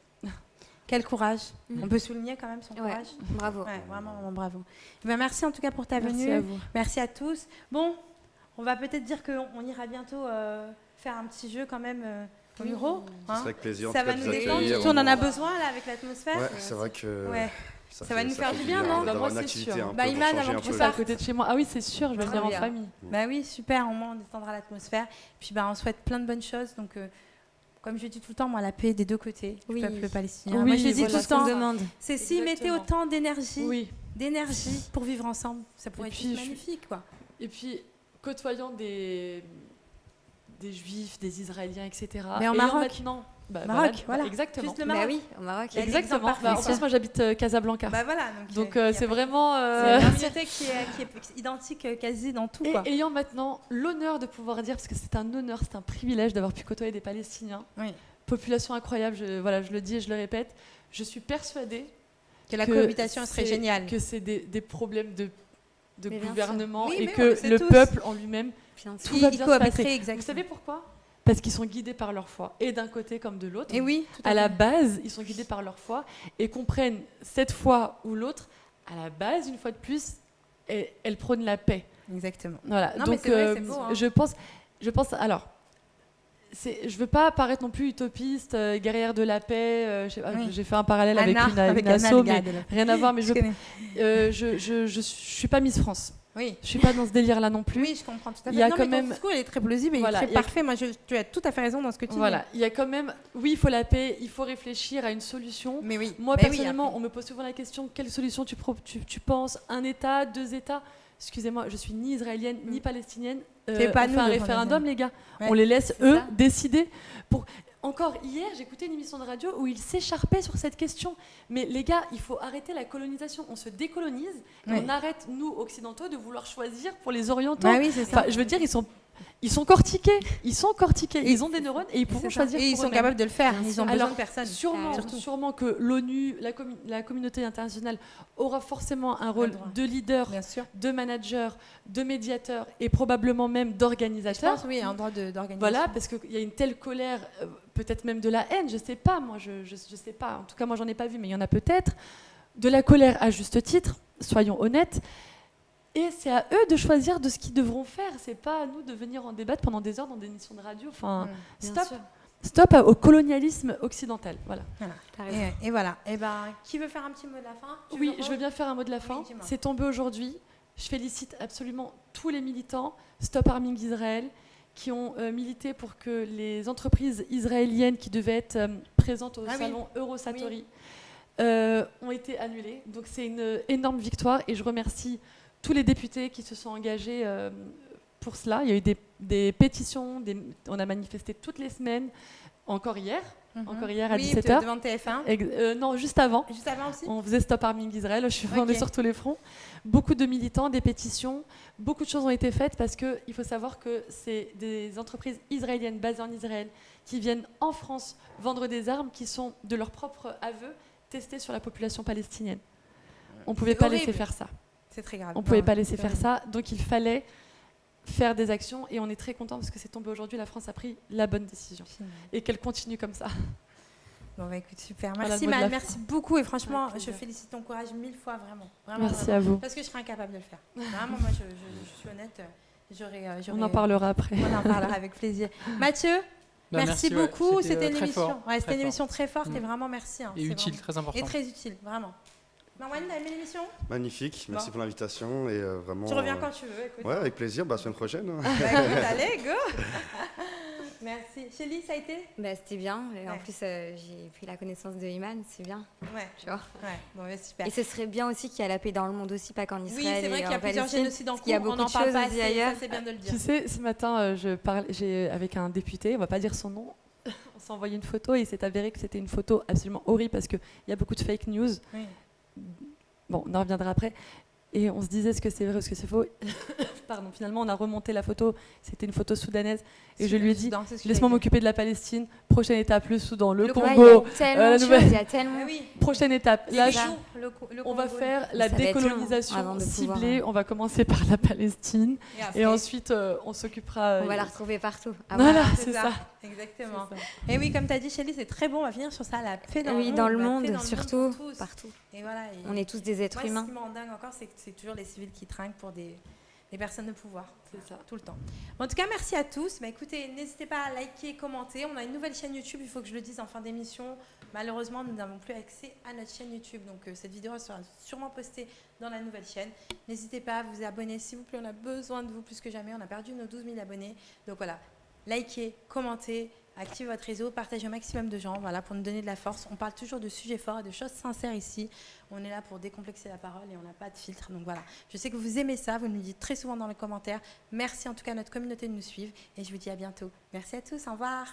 Quel courage. Mm. On peut souligner quand même son Ouais. courage. Bravo. Ouais, vraiment, vraiment bravo. Eh ben, merci en tout cas pour ta Merci venue. à vous. Merci à tous. Bon, on va peut-être dire qu'on ira bientôt faire un petit jeu quand même au bureau. C'est hein. avec plaisir. en Ça tout cas, va de nous vous détendre. accueillir. Surtout, on en a besoin là avec l'atmosphère. Ouais, c'est vrai que Ouais. ça va nous faire fait du bien, plaisir non d'avoir Bah, moi, une c'est activité sûr. un peu Bah, pour Iman, changer avant un que tu peu. C'est à partes. côté de chez moi. Ah oui, c'est sûr, je vais venir en bien. famille. Bah oui, super, au moins on détendra l'atmosphère. Puis bah, on souhaite plein de bonnes choses. Donc, comme je dis tout le temps, moi, la paix des deux côtés Oui. du peuple palestinien. Oui, moi, je le dis voilà, tout le ce qu'on temps, demande. c'est s'ils mettaient Exactement. autant d'énergie, Oui. pour vivre ensemble, ça pourrait Et être puis, juste je- magnifique, quoi. Et puis, côtoyant des Juifs, des Israéliens, etc. Mais en Ayant Maroc. maintenant, Maroc, voilà. Exactement. Juste le Bah Maroc. oui, au Maroc. Il y a l'exemple Exactement. parfait, Bah, en ça. plus, moi, j'habite Casablanca. Bah voilà. Donc, il y a c'est pas- vraiment. C'est une communauté qui est identique quasi dans tout, Et quoi. ayant maintenant l'honneur de pouvoir dire, parce que c'est un honneur, c'est un privilège d'avoir pu côtoyer des Palestiniens, Oui. population incroyable, je le dis et je le répète, je suis persuadée Que la que cohabitation serait c'est- géniale. que c'est des problèmes de Mais bien gouvernement sûr. Oui, et mais on que le sait le tous. peuple en lui-même, Bien sûr. tout va Ils bien se passer. cohabiteraient, exactement. Vous savez pourquoi? Parce qu'ils sont guidés par leur foi, et d'un côté comme de l'autre. Et oui, tout à À la fait. base, ils sont guidés par leur foi et comprennent cette foi ou l'autre. À la base, une fois de plus, elle prône la paix. Exactement. Voilà. Non, mais Donc, c'est vrai, c'est beau, hein. je pense. Alors, je veux pas paraître non plus utopiste, guerrière de la paix. Oui. J'ai fait un parallèle avec Anna, une avec asso, Anna, le mais gars de la- rien à voir. Mais Je connais. je suis pas Miss France. Oui. Je suis pas dans ce délire-là non plus. Oui, je comprends tout à fait. Il y a Non, quand mais ton même- discours, il est très plausible et Voilà, il est il très y a- parfait. Moi, tu as tout à fait raison dans ce que tu Voilà. Il y a quand même. Oui, il faut la paix. Il faut réfléchir à une solution. dis. Mais oui. Moi, Mais oui, personnellement, après. on me pose souvent la question quelle solution tu penses? Un État, deux États? Excusez-moi, je suis ni israélienne ni palestinienne. C'est pas on nous fait un de référendum, prendre les gars. Ouais, On les laisse, c'est eux, ça. décider. Encore hier, j'écoutais une émission de radio où ils s'écharpaient sur cette question. Mais les gars, il faut arrêter la colonisation. On se décolonise et Ouais. on arrête, nous, occidentaux, de vouloir choisir pour les orientaux. Bah oui, c'est ça. Enfin, je veux dire, ils sont cortiqués. Ils sont cortiqués. Ils ont des neurones et ils pourront C'est ça. choisir Et ils pour sont eux-mêmes. capables de le faire. Bien Ils sûr. ont besoin Alors, de personne. Sûrement, Surtout. sûrement que l'ONU, la communauté internationale aura forcément un rôle droit. de leader, Bien sûr. de manager, de médiateur et probablement même Je d'organisateur. pense, oui, un droit d'organisation. Voilà, parce qu'il y a une telle colère, peut-être même de la haine, je sais pas, moi, je sais pas. En tout cas, moi, j'en ai pas vu, mais il y en a peut-être. De la colère à juste titre, soyons honnêtes. Et c'est à eux de choisir de ce qu'ils devront faire. C'est pas à nous de venir en débattre pendant des heures dans des émissions de radio. Enfin, Bien stop, sûr. stop au colonialisme occidental. Voilà. T'as raison. Et voilà. Et ben, qui veut faire un petit mot de la fin? Tu Oui, veux je veux bien faire un mot de la fin. dis-moi. C'est tombé aujourd'hui. Je félicite absolument tous les militants Stop Arming Israël qui ont milité pour que les entreprises israéliennes qui devaient être présentes au Ah oui. salon Eurosatori ont été annulées. Donc c'est une énorme victoire et je remercie tous les députés qui se sont engagés pour cela. Il y a eu des pétitions, on a manifesté toutes les semaines, encore hier à Oui, 17h. devant TF1. Non, juste avant. Juste avant aussi. On faisait Stop Arming Israël, on est Ok. sur tous les fronts. Beaucoup de militants, des pétitions, beaucoup de choses ont été faites parce qu'il faut savoir que c'est des entreprises israéliennes basées en Israël qui viennent en France vendre des armes qui sont, de leur propre aveu, testées sur la population palestinienne. On ne pouvait C'est pas horrible. laisser faire ça. C'est très grave. On ne pouvait Non, pas laisser c'est faire horrible. ça, donc il fallait faire des actions et on est très content parce que c'est tombé aujourd'hui, la France a pris la bonne décision et qu'elle continue comme ça. Bon, bah écoute, super. Voilà, Merci le mot de la Maëlle, merci beaucoup. Et franchement, Avec je plaisir. félicite ton courage 1000 fois, vraiment. Vraiment, Merci vraiment. à vous. Parce que je serais incapable de le faire. Vraiment, moi, je suis honnête. On en parlera après. On en parlera avec plaisir. Mathieu, Bah, merci ouais. beaucoup. C'était une très émission. fort, Ouais, c'était très une fort. émission très forte et Mm. vraiment merci. Hein. Et C'est utile, vraiment- très important. Et très utile, vraiment. Marwan, t'as aimé l'émission? Magnifique, merci Bon. pour l'invitation et vraiment. Tu reviens quand tu veux. Écoute. Ouais, avec plaisir, bah, la semaine prochaine. Bah, écoute, allez, go. Merci. Chélie, ça a été? Bah, c'était bien. Et en Ouais. plus, j'ai pris la connaissance de Iman, c'est bien. Ouais. Tu vois. Ouais. Bon, bah, super. Et ce serait bien aussi qu'il y ait la paix dans le monde aussi, pas qu'en Oui, Israël. c'est vrai et qu'il y a en plusieurs Palestine, génocides en parce qu'il y a cours. On beaucoup en de parle choses pas aussi assez. ailleurs. Ça, c'est bien de le dire. Tu sais, ce matin, j'ai avec un député, on va pas dire son nom, on s'est envoyé une photo et il s'est avéré que c'était une photo absolument horrible parce qu'il y a beaucoup de fake news. Oui. Bon, on en reviendra après. Et on se disait ce que c'est vrai ou ce que c'est faux. Pardon, finalement, on a remonté la photo. C'était une photo soudanaise. Et je lui ai dit, Soudan, c'est ce que laisse-moi j'allais dire. m'occuper de la Palestine. Prochaine étape, le Soudan, le Le Congo. Ouais, il y a tellement la de nouvelle- choses, il y a tellement. Ah oui. Prochaine étape. Les Là, Bichous, le on va Congo. faire la Ça va être long décolonisation avant de pouvoir, ciblée. On va commencer par la Palestine. après- Et ensuite, on s'occupera. On va la retrouver partout. Ah, Voilà, C'est c'est ça. ça. Exactement. C'est ça. Et oui, comme tu as dit, Chélie, c'est très bon. On va finir sur ça. La paix dans Oui, le monde. dans le la paix monde, dans le surtout, pour tous. partout. Et voilà. et- On est tous des êtres Moi, humains. ce qui me rend dingue encore, c'est que c'est toujours les civils qui trinquent pour des personnes de pouvoir. C'est ça. Tout le temps. En tout cas, merci à tous. Bah, écoutez, n'hésitez pas à liker, commenter. On a une nouvelle chaîne YouTube, il faut que je le dise en fin d'émission. Malheureusement, nous n'avons plus accès à notre chaîne YouTube. Donc, cette vidéo sera sûrement postée dans la nouvelle chaîne. N'hésitez pas à vous abonner, s'il vous plaît. On a besoin de vous plus que jamais. On a perdu nos 12 000 abonnés. Donc, voilà. Likez, commentez, activez votre réseau, partagez au maximum de gens, voilà, pour nous donner de la force. On parle toujours de sujets forts et de choses sincères ici. On est là pour décomplexer la parole et on n'a pas de filtre. Donc voilà, je sais que vous aimez ça, vous nous le dites très souvent dans les commentaires. Merci en tout cas à notre communauté de nous suivre et je vous dis à bientôt. Merci à tous, au revoir.